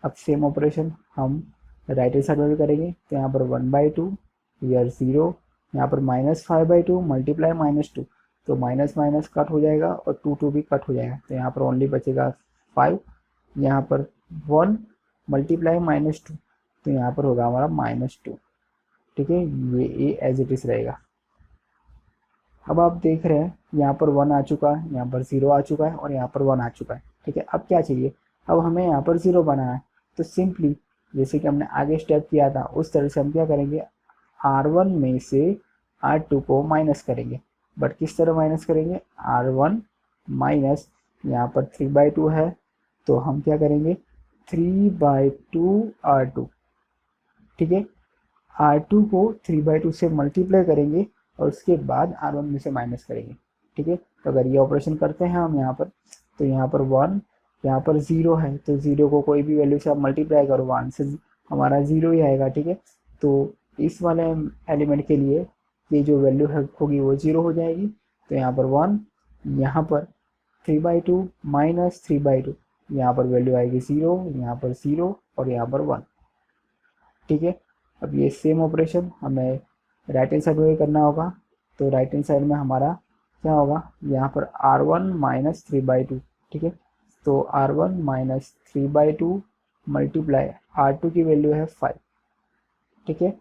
अब सेम ऑपरेशन हम राइट हैंड साइड में भी करेंगे, तो यहाँ पर 1/2 ईयर 0, यहाँ पर -5/2 मल्टीप्लाई -2, तो माइनस माइनस कट हो जाएगा और 2 भी कट हो जाएगा, तो यहाँ पर ओनली बचेगा 5। यहाँ पर 1 मल्टीप्लाई -2, तो यहाँ पर होगा हमारा -2, ठीक है, ये ए एज इट इज रहेगा। अब आप देख रहे हैं यहाँ पर 1 आ चुका है, यहाँ पर 0 आ चुका है और यहाँ पर 1 आ चुका है, ठीक है। अब क्या चाहिए, अब हमें यहाँ पर 0 बनाना है। तो सिंपली जैसे कि हमने आगे स्टेप किया था उस तरह से हम क्या करेंगे, R1 में से R2 को माइनस करेंगे, बट किस तरह माइनस करेंगे, R1 माइनस यहाँ पर 3/2 है तो हम क्या करेंगे 3/2 R2, ठीक है। R2 को 3/2 से मल्टीप्लाई करेंगे और उसके बाद R1 में से माइनस करेंगे, ठीक है। तो अगर ये ऑपरेशन करते हैं हम यहाँ पर, तो यहाँ पर 1, यहाँ पर 0 है तो 0 को कोई भी वैल्यू से आप मल्टीप्लाई करो 1 से हमारा 0 ही आएगा, ठीक है। तो इस वाले एलिमेंट के लिए ये जो वैल्यू होगी वो 0 हो जाएगी, तो यहाँ पर 1, यहाँ पर 3/2 माइनस 3/2, यहाँ पर वैल्यू आएगी 0, यहाँ पर 0 और यहाँ पर 1, ठीक है। अब ये सेम ऑपरेशन हमें राइट हैंड साइड में करना होगा, तो राइट हैंड साइड में हमारा क्या होगा, यहाँ पर R1 माइनस 3/2, ठीक है। तो R1 माइनस 3/2 मल्टीप्लाई R2 की वैल्यू है 5, ठीक है।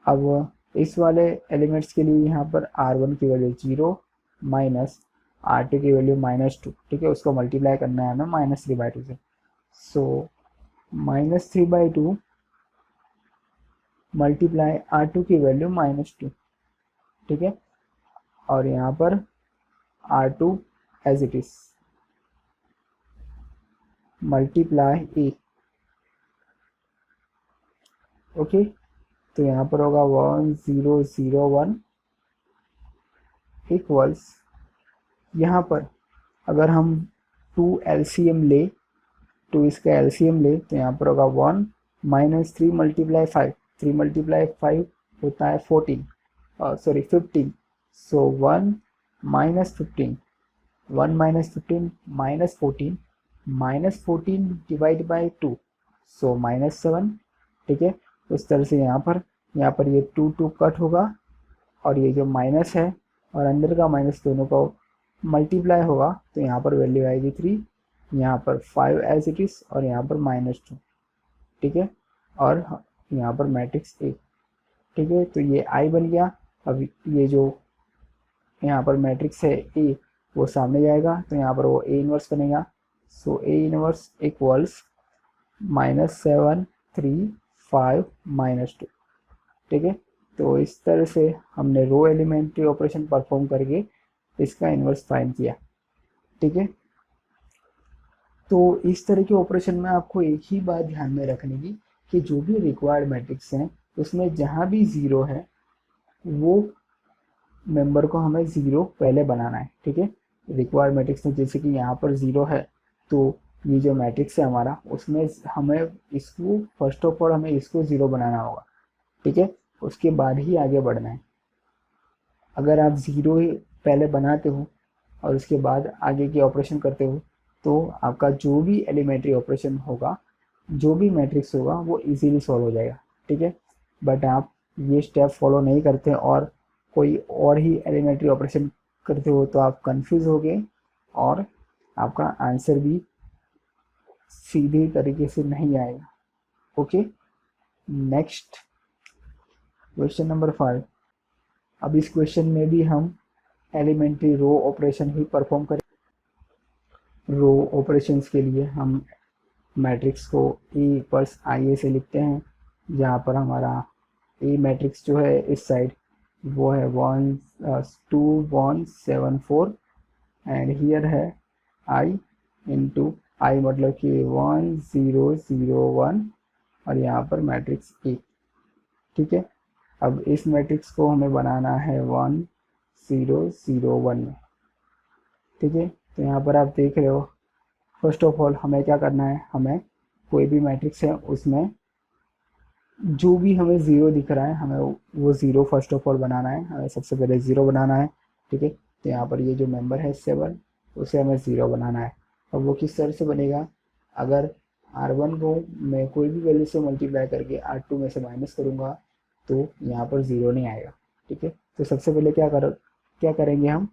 अब इस वाले एलिमेंट्स के लिए यहाँ पर R1 की वैल्यू 0 माइनस R2 की वैल्यू -2, ठीक है, उसको मल्टीप्लाई करना है हमें -3/2 से। सो -3/2 मल्टीप्लाई R2 की वैल्यू -2, ठीक है, और यहाँ पर R2 as it is multiply A. Okay, तो यहाँ पर होगा 1001 इक्वल्स, यहाँ पर अगर हम 2 LCM ले, 2 इसका LCM ले तो यहाँ पर होगा 1 माइनस 3 मल्टीप्लाई 5, 3 मल्टीप्लाई 5 होता है 14, sorry 15, so 1 minus 15, 1 minus 15 -14 divide by 2, सो -7, ठीक है। उस तरह से यहाँ पर ये 2 कट होगा और ये जो माइनस है और अंदर का माइनस दोनों का मल्टीप्लाई होगा, तो यहाँ पर वैल्यू आएगी 3, यहाँ पर 5 एज इट इज और यहाँ पर -2, ठीक है, और यहाँ पर मैट्रिक्स ए, ठीक है। तो ये आई बन गया। अब ये जो यहाँ पर मैट्रिक्स है ए वो सामने जाएगा तो यहाँ पर वो ए इनवर्स बनेगा, सो ए इनवर्स इक्वल्स -7 3 5 -2, ठीक है। तो इस तरह से हमने रो एलिमेंट्री ऑपरेशन परफॉर्म करके इसका इनवर्स फाइंड किया, ठीक है। तो इस तरह के ऑपरेशन में आपको एक ही बात ध्यान में रखने की कि जो भी रिक्वायर्ड मैट्रिक्स हैं उसमें जहाँ भी 0 है वो मेंबर को हमें 0 पहले बनाना है, ठीक है। रिक्वायर्ड मैट्रिक्स में जैसे कि यहाँ पर 0 है तो ये जो मैट्रिक्स है हमारा उसमें हमें इसको फर्स्ट ऑफ ऑल हमें इसको 0 बनाना होगा, ठीक है, उसके बाद ही आगे बढ़ना है। अगर आप 0 ही पहले बनाते हो और उसके बाद आगे के ऑपरेशन करते हो तो आपका जो भी एलिमेंट्री ऑपरेशन होगा जो भी मैट्रिक्स होगा वो इजीली सॉल्व हो जाएगा, ठीक है। बट आप ये स्टेप फॉलो नहीं करते और कोई और ही एलिमेंट्री ऑपरेशन करते हो तो आप कंफ्यूज होगे और आपका आंसर भी सीधे तरीके से नहीं आएगा। Okay, next question number 5। अब इस क्वेश्चन में भी हम एलिमेंट्री रो ऑपरेशन ही परफॉर्म करें। रो ऑपरेशंस के लिए हम मैट्रिक्स को ए प्लस आई ए से लिखते हैं, जहाँ पर हमारा ए मैट्रिक्स जो है इस साइड वो है 1 2 1 7 4 एंड हियर है आई इंटू आई, मतलब कि 1 0 0 1 और यहाँ पर मैट्रिक्स ए, ठीक है। अब इस मैट्रिक्स को हमें बनाना है 1 0 0 1 में, ठीक है। तो यहाँ पर आप देख रहे हो, फर्स्ट ऑफ ऑल हमें क्या करना है, हमें कोई भी मैट्रिक्स है उसमें जो भी हमें ज़ीरो दिख रहा है हमें वो ज़ीरो फर्स्ट ऑफ ऑल बनाना है, हमें सबसे पहले ज़ीरो बनाना है, ठीक है। तो यहाँ पर ये जो मेंबर है 7 उसे हमें ज़ीरो बनाना है। अब वो किस तरह से बनेगा, अगर R1 को मैं कोई भी वैल्यू से मल्टीप्लाई करके R2 में से माइनस करूँगा तो यहाँ पर ज़ीरो नहीं आएगा, ठीक है। तो सबसे पहले क्या करेंगे हम,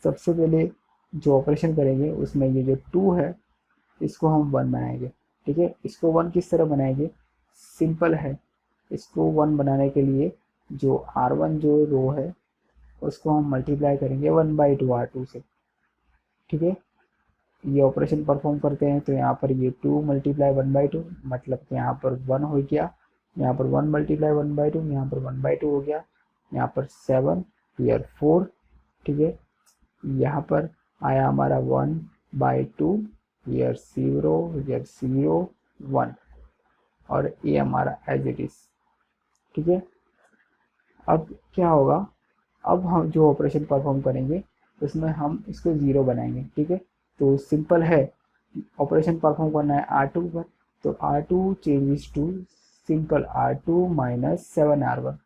सबसे पहले जो ऑपरेशन करेंगे उसमें ये जो 2 है इसको हम 1 बनाएंगे, ठीक है। इसको 1 किस तरह बनाएंगे, सिंपल है। इसको 1 बनाने के लिए जो R1 जो रो है उसको हम मल्टीप्लाई करेंगे 1/2 R2 से, ठीक है। ये ऑपरेशन परफॉर्म करते हैं तो यहाँ पर ये 2 मल्टीप्लाई 1/2 मतलब कि यहाँ पर 1 हो गया, यहाँ पर 1 मल्टीप्लाई 1/2 यहाँ पर 1/2 हो गया, यहाँ पर 7 हियर 4, ठीक है। यहाँ पर आया हमारा 1/2 हियर 0 हियर 0 1 और ये हमारा एज इट इज, ठीक है। अब क्या होगा, अब हम जो ऑपरेशन परफॉर्म करेंगे उसमें हम इसको ज़ीरो बनाएंगे, ठीक है। तो सिंपल है, ऑपरेशन परफॉर्म करना है R2 पर, तो R2 changes to simple R2 minus 7R1,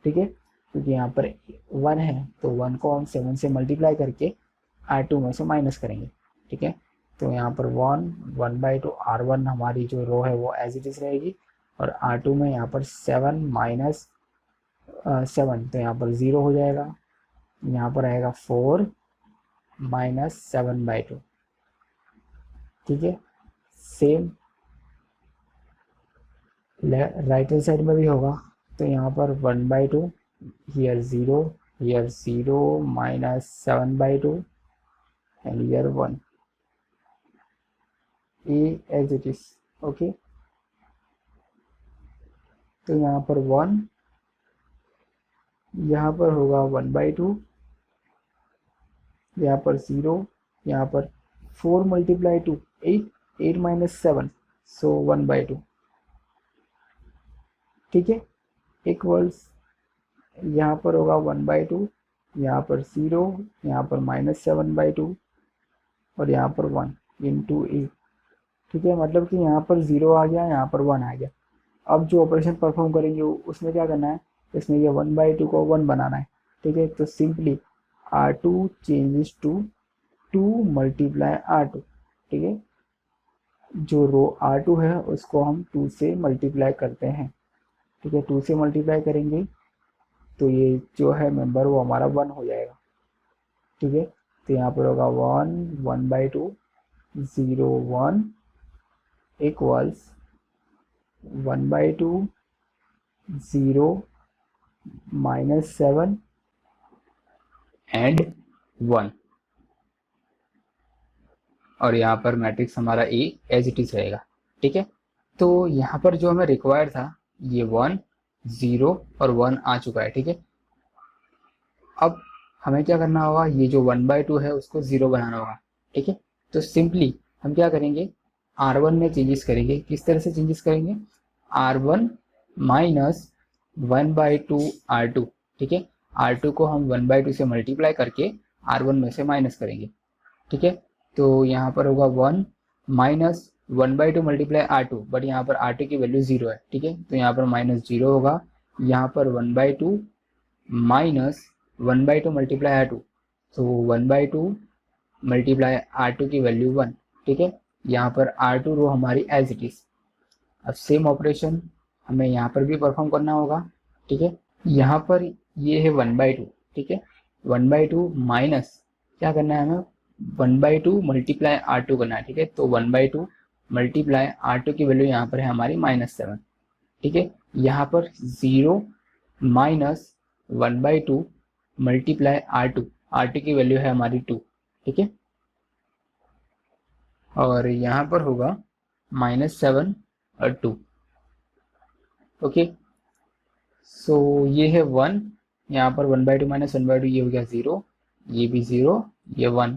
ठीक है। क्योंकि यहाँ पर 1 है तो 1 को हम 7 से मल्टीप्लाई करके R2 में से माइनस करेंगे, ठीक है। तो यहाँ पर 1/2 R1 हमारी जो रो है वो एज इट इज रहेगी और R2 में यहाँ पर 7 माइनस 7 तो यहाँ पर 0 हो जाएगा, यहाँ पर आएगा 4 माइनस 7/2, ठीक है। सेम राइट हैंड साइड में भी होगा, तो यहाँ पर 1/2 here 0 here 0 minus 7/2 and here 1 A as it is, okay. तो यहाँ पर 1, यहाँ पर होगा 1/2, यहाँ पर 0, यहाँ पर 4 मल्टीप्लाई 2 8 8 माइनस 7 सो 1/2, ठीक है। इक्वल्स यहाँ पर होगा 1/2, यहाँ पर 0, यहाँ पर माइनस 7/2 और यहाँ पर 1 इंटू ए, ठीक है। मतलब कि यहाँ पर 0 आ गया, यहाँ पर 1 आ गया। अब जो ऑपरेशन परफॉर्म करेंगे उसमें क्या करना है, इसमें ये 1/2 को 1 बनाना है, ठीक है। तो simply R2 changes to 2 multiply R2, ठीक है। जो रो R2 है उसको हम 2 से मल्टीप्लाई करते हैं, ठीक है। 2 से मल्टीप्लाई करेंगे तो ये जो है मेंबर वो हमारा 1 हो जाएगा, ठीक है। तो यहाँ पर होगा 1 1/2 0 1 इक्वल्स 1/2 0 माइनस 7 एंड 1 और यहाँ पर मैट्रिक्स हमारा ए एज इट इज रहेगा, ठीक है। तो यहाँ पर जो हमें रिक्वायर्ड था ये 1 0 और 1 आ चुका है, ठीक है। अब हमें क्या करना होगा, ये जो 1/2 है उसको 0 बनाना होगा, ठीक है। तो सिंपली हम क्या करेंगे, R1 में चेंजेस करेंगे। किस तरह से चेंजेस करेंगे, R1 माइनस 1/2 R2, ठीक है। R2 को हम 1/2 से मल्टीप्लाई करके R1 में से माइनस करेंगे, ठीक है। तो यहाँ पर होगा 1 माइनस 1/2 मल्टीप्लाई R2, बट यहाँ पर R2 की वैल्यू 0 है, ठीक है। तो यहाँ पर माइनस 0 होगा, यहाँ पर 1/2 माइनस 1/2 मल्टीप्लाई R2, तो 1/2 मल्टीप्लाई R2 की वैल्यू 1, ठीक है। यहाँ पर R2 रो हमारी एज इट इज। अब सेम ऑपरेशन हमें यहाँ पर भी परफॉर्म करना होगा, ठीक है। यहाँ पर ये है 1/2, ठीक है, 1/2 माइनस क्या करना है हमें, 1/2 मल्टीप्लाई R2 करना है, ठीक है। तो 1/2 मल्टीप्लाई R2 की वैल्यू यहाँ पर है हमारी -7, ठीक है। यहाँ पर 0 माइनस 1/2 मल्टीप्लाई R2 की वैल्यू है हमारी 2, ठीक है। और यहाँ पर होगा -7 और 2, ओके। सो ये है 1, यहाँ पर 1/2 माइनस 1/2 ये हो गया 0, ये भी 0, ये 1।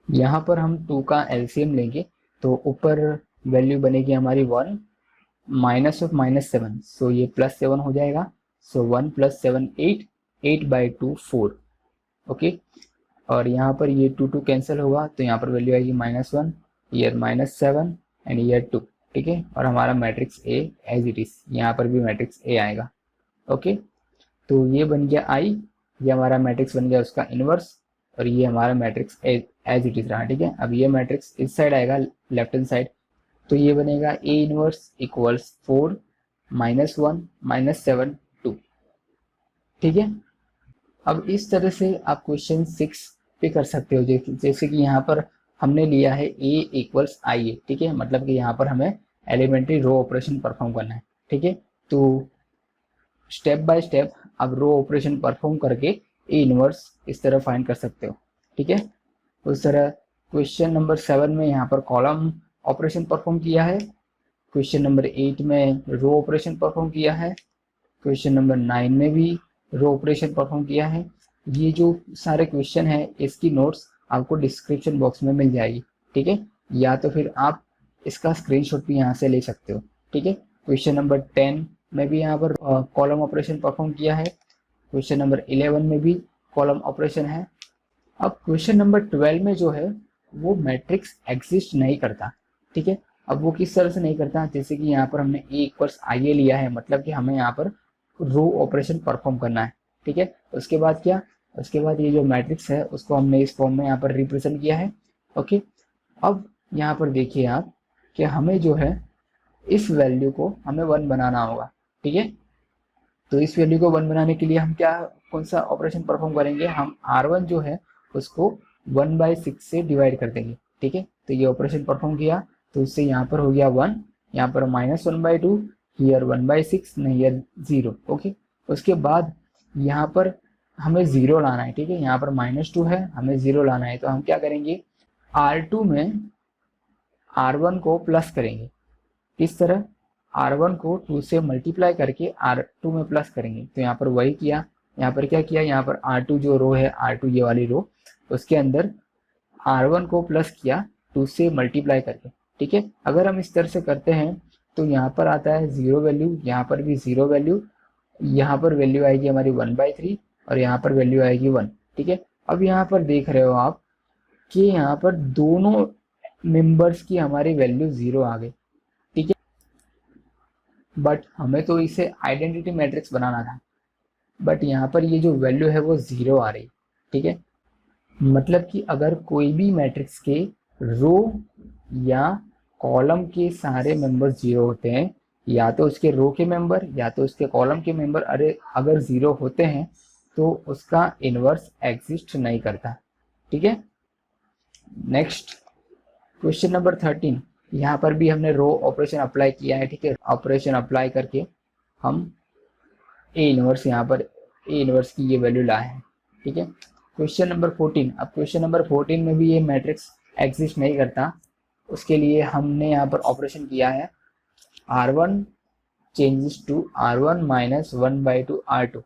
यहाँ पर हम 2 का एलसीएम लेंगे तो ऊपर वैल्यू बनेगी हमारी 1 माइनस ऑफ -7, सो ये +7 हो जाएगा। सो 1 + 7 8, 8/2 4, ओके। और यहाँ पर ये 2 कैंसिल होगा तो यहाँ पर वैल्यू आएगी -1, ईयर -7 एंड ईयर 2, ठीक है। और हमारा matrix A as it is, यहाँ पर भी मैट्रिक्स ए आएगा, ओके। तो ये बन गया आई, ये हमारा मैट्रिक्स बन गया उसका इनवर्स, और ये हमारा मैट्रिक्स एज इट इज रहा, ठीक है। अब ये मैट्रिक्स इस साइड आएगा, लेफ्ट हैंड साइड, तो ये बनेगा ए इनवर्स इक्वल्स 4 -1 -7 2, ठीक है। अब इस तरह से आप क्वेश्चन 6 पे कर सकते हो, जैसे कि यहाँ पर हमने लिया है ए इक्वल्स आई ए, ठीक है। मतलब कि यहाँ पर हमें एलिमेंट्री रो ऑपरेशन परफॉर्म करना है, ठीक है। तो स्टेप बाय स्टेप आप रो ऑपरेशन परफॉर्म करके ए इनवर्स इस तरह फाइंड कर सकते हो, ठीक है। उस तरह क्वेश्चन नंबर 7 में यहाँ पर कॉलम ऑपरेशन परफॉर्म किया है, क्वेश्चन नंबर 8 में रो ऑपरेशन परफॉर्म किया है, क्वेश्चन नंबर 9 में भी रो ऑपरेशन परफॉर्म किया है। ये जो सारे क्वेश्चन है इसकी नोट्स आपको डिस्क्रिप्शन बॉक्स में मिल जाएगी, ठीक है। या तो फिर आप इसका स्क्रीनशॉट भी यहाँ से ले सकते हो, ठीक है। क्वेश्चन नंबर 10 में भी यहाँ पर कॉलम ऑपरेशन परफॉर्म किया है, क्वेश्चन नंबर 11 में भी कॉलम ऑपरेशन है। अब क्वेश्चन नंबर 12 में जो है वो मैट्रिक्स एग्जिस्ट नहीं करता, ठीक है। अब वो किस तरह से नहीं करता, जैसे कि यहाँ पर हमने ए इक्वल्स आई ए लिया है, मतलब कि हमें यहाँ पर रो ऑपरेशन परफॉर्म करना है, ठीक है। उसके बाद क्या, उसके बाद ये जो मैट्रिक्स है उसको हमने इस फॉर्म में यहाँ पर रिप्रेजेंट किया है, ओके। अब यहाँ पर देखिए आप कि हमें जो है इस वैल्यू को हमें 1 बनाना होगा, ठीक है। तो इस वैल्यू को 1 बनाने के लिए हम क्या, कौन सा ऑपरेशन परफॉर्म करेंगे, हम R1 जो है उसको 1/6 से डिवाइड कर देंगे, ठीक है। तो ये ऑपरेशन परफॉर्म किया तो इससे यहाँ पर हो गया 1, यहाँ पर -1/2, हियर 1/6, हियर 0, ओके। उसके बाद यहाँ पर हमें 0 लाना है, ठीक है। यहाँ पर -2 है, हमें 0 लाना है, तो हम क्या करेंगे, R2 में R1 को प्लस करेंगे, इस तरह R1 को 2 से मल्टीप्लाई करके R2 में प्लस करेंगे। तो यहाँ पर वही किया, यहाँ पर क्या किया, यहाँ पर R2 जो रो है, R2 ये वाली रो, उसके अंदर R1 को प्लस किया 2 से मल्टीप्लाई करके, ठीक है। अगर हम इस तरह से करते हैं तो यहाँ पर आता है 0 वैल्यू, यहाँ पर भी 0 वैल्यू, यहाँ पर वैल्यू आएगी हमारी 1/3 और यहाँ पर वैल्यू आएगी 1, ठीक है। अब यहाँ पर देख रहे हो आप कि यहाँ पर दोनों मेंबर्स की हमारी वैल्यू 0 आ गई, ठीक है। बट हमें तो इसे आइडेंटिटी मैट्रिक्स बनाना था, बट यहाँ पर ये जो वैल्यू है वो 0 आ रही, ठीक है। मतलब कि अगर कोई भी मैट्रिक्स के रो या कॉलम के सारे मेंबर 0 होते हैं, या तो उसके रो के मेंबर या तो उसके कॉलम के मेंबर अगर 0 होते हैं तो उसका इनवर्स एग्जिस्ट नहीं करता, ठीक है। नेक्स्ट क्वेश्चन नंबर 13, यहाँ पर भी हमने रो ऑपरेशन अप्लाई किया है, ठीक है। ऑपरेशन अप्लाई करके हम ए इनवर्स, यहाँ पर ए इनवर्स की ये वैल्यू लाए हैं, ठीक है। क्वेश्चन नंबर 14, अब क्वेश्चन नंबर 14 में भी ये मैट्रिक्स एग्जिस्ट नहीं करता, उसके लिए हमने यहाँ पर ऑपरेशन किया है R1 changes to R1 minus 1/2 R2,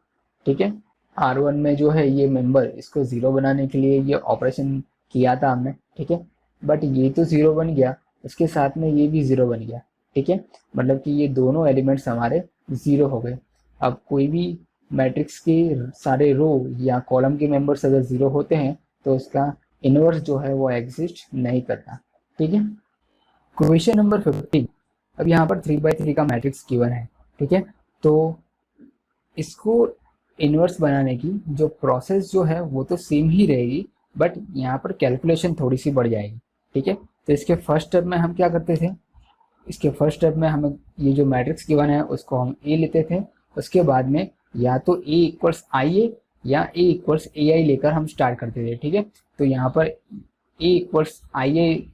ठीक है। R1 में जो है ये मेंबर, इसको 0 बनाने के लिए ये ऑपरेशन किया था हमने, ठीक है। बट ये तो 0 बन गया, उसके साथ में ये भी 0 बन गया, ठीक है। मतलब कि ये दोनों एलिमेंट्स हमारे 0 हो गए। अब कोई भी मैट्रिक्स के सारे रो या कॉलम के मेंबर्स अगर 0 होते हैं तो उसका इनवर्स जो है वो एग्जिस्ट नहीं करता, ठीक है। क्वेश्चन नंबर 15, अब यहाँ पर 3/3 का मैट्रिक्स गिवन है, ठीक है। तो इसको इनवर्स बनाने की जो प्रोसेस जो है वो तो सेम ही रहेगी, बट यहाँ पर कैलकुलेशन थोड़ी सी बढ़ जाएगी, ठीक है। तो इसके फर्स्ट स्टेप में हम क्या करते थे, इसके फर्स्ट स्टेप में हमें ये जो मैट्रिक्स गिवन है उसको हम ए लेते थे, उसके बाद में या तो ए इक्वल्स आई ए या ए इक्वल्स ए आई लेकर हम स्टार्ट करते थे। ठीक है, तो यहाँ पर ए इक्वल्स आई ए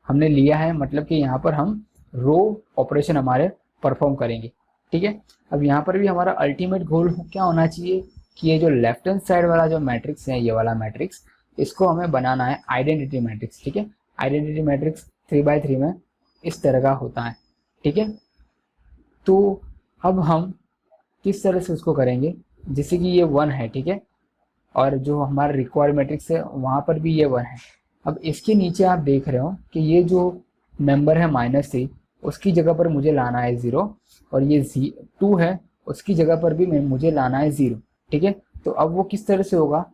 हमने लिया है, मतलब कि यहाँ पर हम रो ऑपरेशन हमारे परफॉर्म करेंगे। ठीक है, अब यहाँ पर भी हमारा अल्टीमेट गोल क्या होना चाहिए कि ये जो लेफ्ट हैंड साइड वाला जो मैट्रिक्स है, ये वाला मैट्रिक्स, इसको हमें बनाना है आइडेंटिटी मैट्रिक्स। ठीक है, आइडेंटिटी मैट्रिक्स 3x3 में इस तरह का होता है। ठीक है, तो अब हम किस तरह से उसको करेंगे, जैसे कि ये 1 है। ठीक है, और जो हमारा रिक्वायर्ड मैट्रिक्स है वहाँ पर भी ये 1 है। अब इसके नीचे आप देख रहे हो कि ये जो मेंबर है -3, उसकी जगह पर मुझे लाना है 0, और ये 2 है उसकी जगह पर भी मुझे लाना है 0। ठीक है, तो अब वो किस तरह से होगा,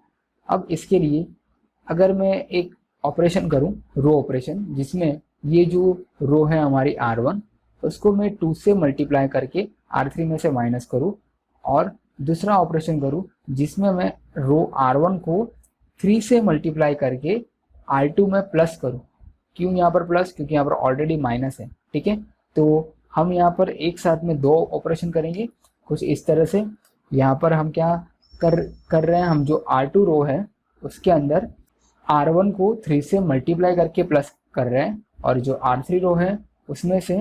अब इसके लिए अगर मैं एक ऑपरेशन करूं, रो ऑपरेशन, जिसमें ये जो रो है हमारी R1 उसको मैं 2 से मल्टीप्लाई करके R3 में से माइनस करूं, और दूसरा ऑपरेशन करूं जिसमें मैं रो R1 को 3 से मल्टीप्लाई करके R2 में प्लस करूं। क्यों यहाँ पर प्लस, क्योंकि यहाँ पर ऑलरेडी माइनस है। ठीक है, तो हम यहाँ पर एक साथ में 2 ऑपरेशन करेंगे कुछ इस तरह से। यहाँ पर हम क्या कर रहे हैं, हम जो R2 रो है उसके अंदर R1 को 3 से मल्टीप्लाई करके प्लस कर रहे हैं, और जो R3 रो है उसमें से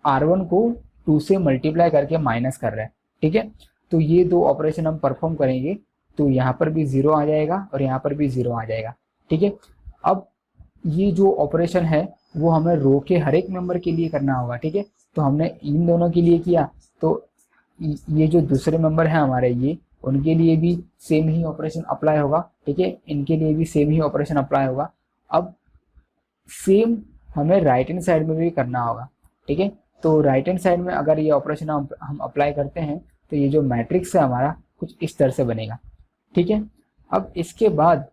R1 को 2 से मल्टीप्लाई करके माइनस कर रहे हैं। ठीक है, तो ये 2 ऑपरेशन हम परफॉर्म करेंगे, तो यहाँ पर भी 0 आ जाएगा और यहाँ पर भी 0 आ जाएगा। ठीक है, अब ये जो ऑपरेशन है वो हमें रो के हर एक मेंबर के लिए करना होगा। ठीक है, तो हमने इन दोनों के लिए किया, तो ये जो दूसरे मेंबर है हमारे, ये उनके लिए भी सेम ही ऑपरेशन अप्लाई होगा। ठीक है, इनके लिए भी सेम ही ऑपरेशन अप्लाई होगा। अब सेम हमें राइट हैंड साइड में भी करना होगा। ठीक है, तो राइट हैंड साइड में अगर ये ऑपरेशन हम अप्लाई करते हैं तो ये जो मैट्रिक्स है हमारा कुछ इस तरह से बनेगा। ठीक है, अब इसके बाद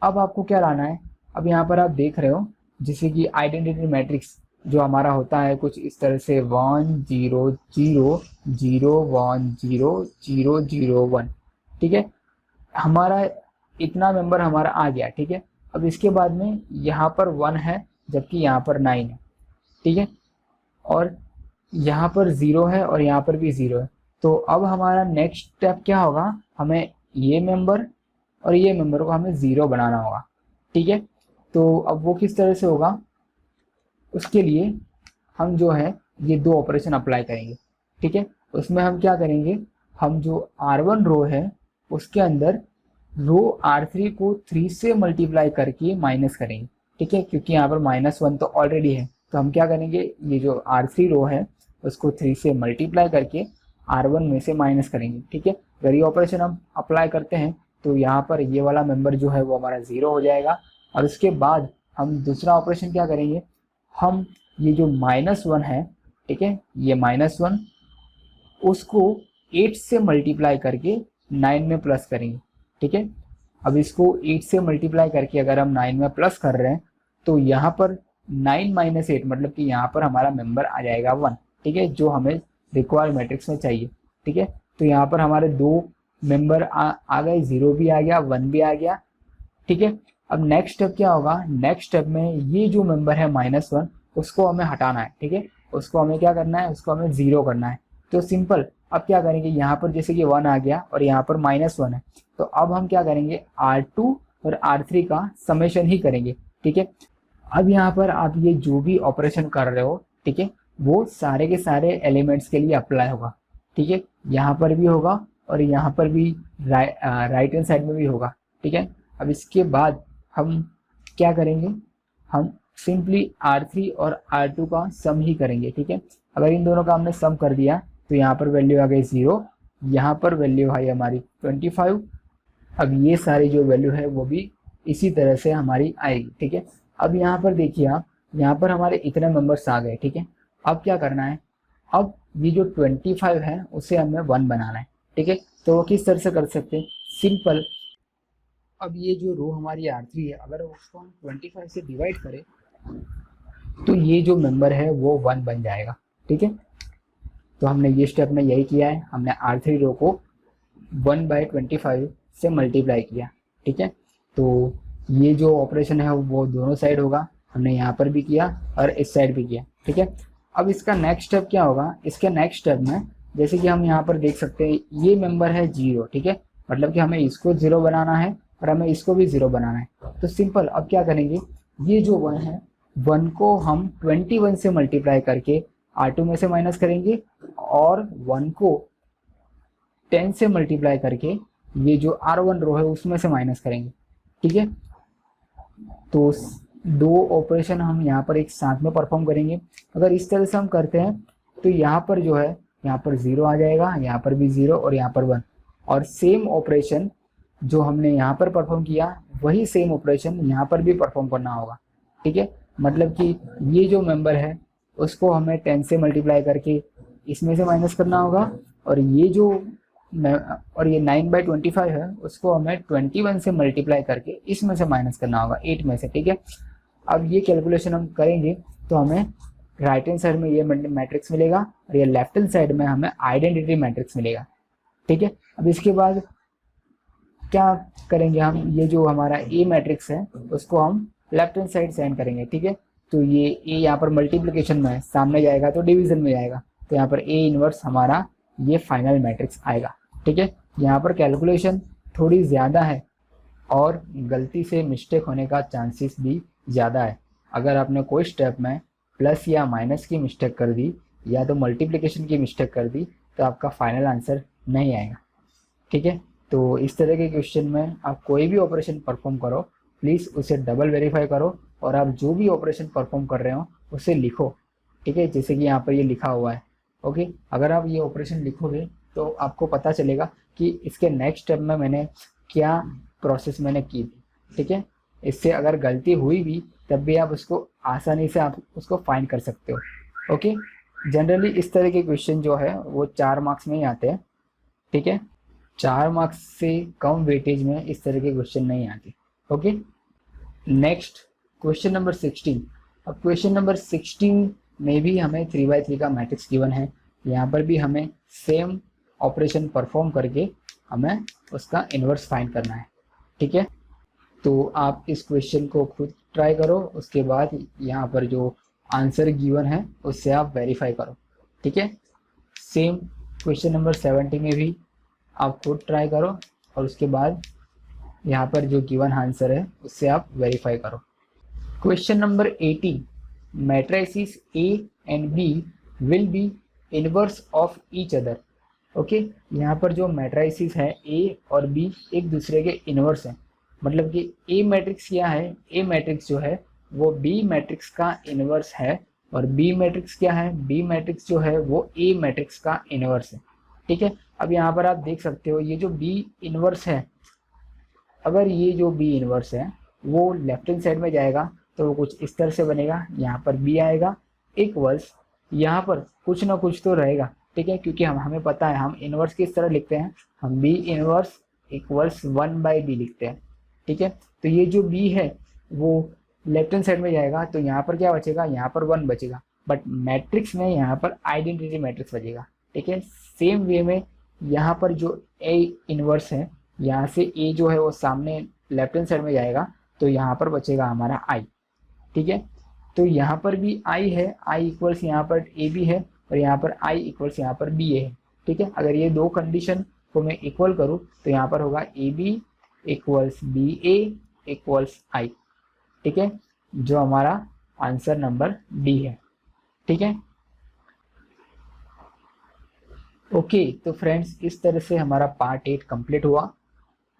अब आपको क्या लाना है, अब यहाँ पर आप देख रहे हो जैसे कि आइडेंटिटी मैट्रिक्स जो हमारा होता है कुछ इस तरह से 1 0 0 0 1 0 0 0 1। ठीक है, हमारा इतना मेंबर हमारा आ गया। ठीक है, अब इसके बाद में यहाँ पर 1 है जबकि यहाँ पर 9 है। ठीक है, और यहाँ पर 0 है और यहाँ पर भी 0 है। तो अब हमारा नेक्स्ट स्टेप क्या होगा, हमें ये मेंबर और ये मेंबर को हमें 0 बनाना होगा। ठीक है, तो अब वो किस तरह से होगा, उसके लिए हम जो है ये 2 ऑपरेशन अप्लाई करेंगे। ठीक है, उसमें हम क्या करेंगे, हम जो R1 रो है उसके अंदर रो R3 को 3 से मल्टीप्लाई करके माइनस करेंगे। ठीक है, क्योंकि यहाँ पर -1 तो ऑलरेडी है, तो हम क्या करेंगे, ये जो R3 रो है उसको 3 से मल्टीप्लाई करके R1 में से माइनस करेंगे। ठीक है, अगर ये ऑपरेशन हम अप्लाई करते हैं तो यहाँ पर ये वाला मेंबर जो है वो हमारा 0 हो जाएगा। और उसके बाद हम दूसरा ऑपरेशन क्या करेंगे, हम ये जो -1 है, ठीक है, ये -1 उसको 8 से मल्टीप्लाई करके 9 में प्लस करेंगे। ठीक है, अब इसको 8 से मल्टीप्लाई करके अगर हम 9 में प्लस कर रहे हैं तो यहाँ पर 9 - 8 मतलब कि यहाँ पर हमारा मेंबर आ जाएगा 1। ठीक है, जो हमें रिक्वायर्ड मैट्रिक्स में चाहिए। ठीक है, तो यहाँ पर हमारे 2 मेंबर आ गए, 0 भी आ गया 1 भी आ गया। ठीक है, अब नेक्स्ट स्टेप क्या होगा, नेक्स्ट स्टेप में ये जो मेंबर है -1 उसको हमें हटाना है। ठीक है, उसको हमें क्या करना है, उसको हमें 0 करना है। तो सिंपल, अब क्या करेंगे, यहाँ पर जैसे कि 1 आ गया और यहाँ पर -1 है, तो अब हम क्या करेंगे, R2 और R3 का समेशन ही करेंगे। ठीक है, अब यहाँ पर आप ये जो भी ऑपरेशन कर रहे हो, ठीक है, वो सारे के सारे एलिमेंट्स के लिए अप्लाई होगा। ठीक है, यहाँ पर भी होगा और यहाँ पर भी राइट हैंड साइड में भी होगा। ठीक है, अब इसके बाद हम क्या करेंगे, हम सिंपली R3 और R2 का सम ही करेंगे। ठीक है, अगर इन दोनों का हमने सम कर दिया तो यहाँ पर वैल्यू आ गई 0, यहाँ पर वैल्यू आई हमारी 25। अब ये सारी जो वैल्यू है वो भी इसी तरह से हमारी आएगी। ठीक है, अब यहाँ पर देखिए आप, यहाँ पर हमारे इतने मेंबर्स आ गए। ठीक है, अब क्या करना है, अब ये जो 25 है उसे हमें 1 बनाना है। ठीक है, तो वो किस तरह से कर सकते हैं, सिंपल, अब ये जो रो हमारी R3 है अगर उसको हम 25 से डिवाइड करें तो ये जो मेंबर है वो 1 बन जाएगा। ठीक है, तो हमने ये स्टेप में यही किया है, हमने R3 रो को 1/25 से मल्टीप्लाई किया। ठीक है, तो ये जो ऑपरेशन है वो दोनों साइड होगा, हमने यहाँ पर भी किया और इस साइड भी किया, ठीक है। अब इसका नेक्स्ट स्टेप क्या होगा, इसके नेक्स्ट स्टेप में जैसे कि हम यहाँ पर देख सकते हैं ये मेंबर है 0, ठीक है, मतलब कि हमें इसको 0 बनाना है और हमें इसको भी 0 बनाना है। तो सिंपल अब क्या करेंगे, ये जो 1 है 1 को हम 21 से मल्टीप्लाई करके R2 में से माइनस करेंगे और 1 को 10 से मल्टीप्लाई करके ये जो R1 रो है उसमें से माइनस करेंगे, ठीक है। तो दो ऑपरेशन हम यहाँ पर एक साथ में परफॉर्म करेंगे। अगर इस तरह से हम करते हैं तो यहाँ पर जो है यहाँ पर 0 आ जाएगा, यहाँ पर भी 0 और यहाँ पर 1, और सेम ऑपरेशन जो हमने यहाँ पर परफॉर्म किया वही सेम ऑपरेशन यहाँ पर भी परफॉर्म करना होगा, ठीक है। मतलब कि ये जो मेंबर है उसको हमें 10 से मल्टीप्लाई करके इसमें से माइनस करना होगा, और ये जो और ये 9/25 है उसको हमें 21 से मल्टीप्लाई करके इसमें से माइनस करना होगा 8 में से, ठीक है। अब ये कैलकुलेशन हम करेंगे तो हमें राइट हैंड साइड में ये मैट्रिक्स मिलेगा और ये लेफ्ट हैंड साइड में हमें आइडेंटिटी मैट्रिक्स मिलेगा, ठीक है। अब इसके बाद क्या करेंगे हम, ये जो हमारा ए मैट्रिक्स है उसको हम लेफ्ट हैंड साइड सेंड करेंगे, ठीक है। तो ये ए यहाँ पर मल्टीप्लिकेशन में है, सामने जाएगा तो डिवीजन में जाएगा, तो यहाँ पर ए इनवर्स हमारा ये फाइनल मैट्रिक्स आएगा, ठीक है। यहाँ पर कैलकुलेशन थोड़ी ज़्यादा है और गलती से मिस्टेक होने का चांसेस भी ज़्यादा है। अगर आपने कोई स्टेप में प्लस या माइनस की मिस्टेक कर दी या तो मल्टीप्लिकेशन की मिस्टेक कर दी तो आपका फाइनल आंसर नहीं आएगा, ठीक है। तो इस तरह के क्वेश्चन में आप कोई भी ऑपरेशन परफॉर्म करो प्लीज़ उसे डबल वेरीफाई करो, और आप जो भी ऑपरेशन परफॉर्म कर रहे हो उसे लिखो, ठीक है, जैसे कि यहाँ पर ये लिखा हुआ है, ओके। अगर आप ये ऑपरेशन लिखोगे तो आपको पता चलेगा कि इसके नेक्स्ट स्टेप में मैंने क्या प्रोसेस मैंने की थी, ठीक है। इससे अगर गलती हुई भी तब भी आप उसको आसानी से आप उसको फाइंड कर सकते हो, ओके। जनरली इस तरह के क्वेश्चन जो है वो 4 मार्क्स में ही आते हैं, ठीक है। 4 मार्क्स से कम वेटेज में इस तरह के क्वेश्चन नहीं आते, ओके। Next question number 16। अब क्वेश्चन नंबर 16 में भी हमें 3/3 का मैट्रिक्स गिवन है, यहाँ पर भी हमें सेम ऑपरेशन परफॉर्म करके हमें उसका इन्वर्स फाइंड करना है, ठीक है। तो आप इस क्वेश्चन को खुद ट्राई करो, उसके बाद यहाँ पर जो आंसर गिवन है उससे आप वेरीफाई करो, ठीक है। सेम क्वेश्चन नंबर 70 में भी आप खुद ट्राई करो और उसके बाद यहाँ पर जो गिवन आंसर है उससे आप वेरीफाई करो। Question number 80, matrices A and B will be inverse of each other, okay. यहाँ पर जो मैट्रिसेस है A और B एक दूसरे के इनवर्स हैं, मतलब कि A मैट्रिक्स क्या है, A मैट्रिक्स जो है वो B मैट्रिक्स का इनवर्स है, और B मैट्रिक्स क्या है, B मैट्रिक्स जो है वो A मैट्रिक्स का इनवर्स है, ठीक है। अब यहाँ पर आप देख सकते हो ये जो B इनवर्स है, अगर ये जो B इनवर्स है वो लेफ्ट हैंड साइड में जाएगा तो वो कुछ इस तरह से बनेगा, यहाँ पर B आएगा इक्वल्स, यहाँ पर कुछ ना कुछ तो रहेगा, ठीक है, क्योंकि हमें पता है हम इनवर्स किस तरह लिखते हैं, हम B इनवर्स इक्वल्स 1/B लिखते हैं, ठीक है। तो ये जो B है वो लेफ्ट हैंड साइड में जाएगा तो यहाँ पर क्या बचेगा, यहाँ पर 1 बचेगा, बट मैट्रिक्स में यहाँ पर आइडेंटिटी मैट्रिक्स बचेगा, ठीक है। सेम वे में यहाँ पर जो A इनवर्स है, यहाँ से A जो है वो सामने लेफ्ट हैंड साइड में जाएगा तो यहाँ पर बचेगा हमारा I, ठीक है। तो यहाँ पर भी I है, I इक्वल्स यहाँ पर AB है और यहाँ पर I इक्वल्स यहाँ पर BA है, ठीक है। अगर ये दो कंडीशन को मैं इक्वल करूँ तो यहाँ पर होगा AB equals BA equals I, ठीक है, जो हमारा आंसर नंबर D है, ठीक है। ओके तो फ्रेंड्स इस तरह से हमारा पार्ट 8 कंप्लीट हुआ।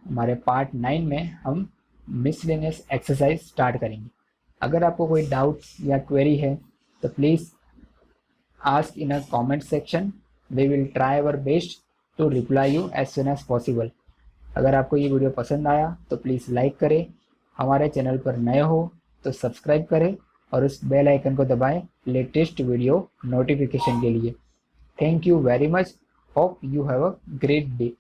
हमारे पार्ट 9 में हम मिसलेनियस एक्सरसाइज स्टार्ट करेंगे। अगर आपको कोई डाउट्स या क्वेरी है तो please ask in a comment section, we will try our best to reply you as soon as possible. अगर आपको ये वीडियो पसंद आया तो प्लीज़ लाइक करें, हमारे चैनल पर नए हो तो सब्सक्राइब करें और उस बेल आइकन को दबाएं लेटेस्ट वीडियो नोटिफिकेशन के लिए। Thank you very much, hope you have a great day.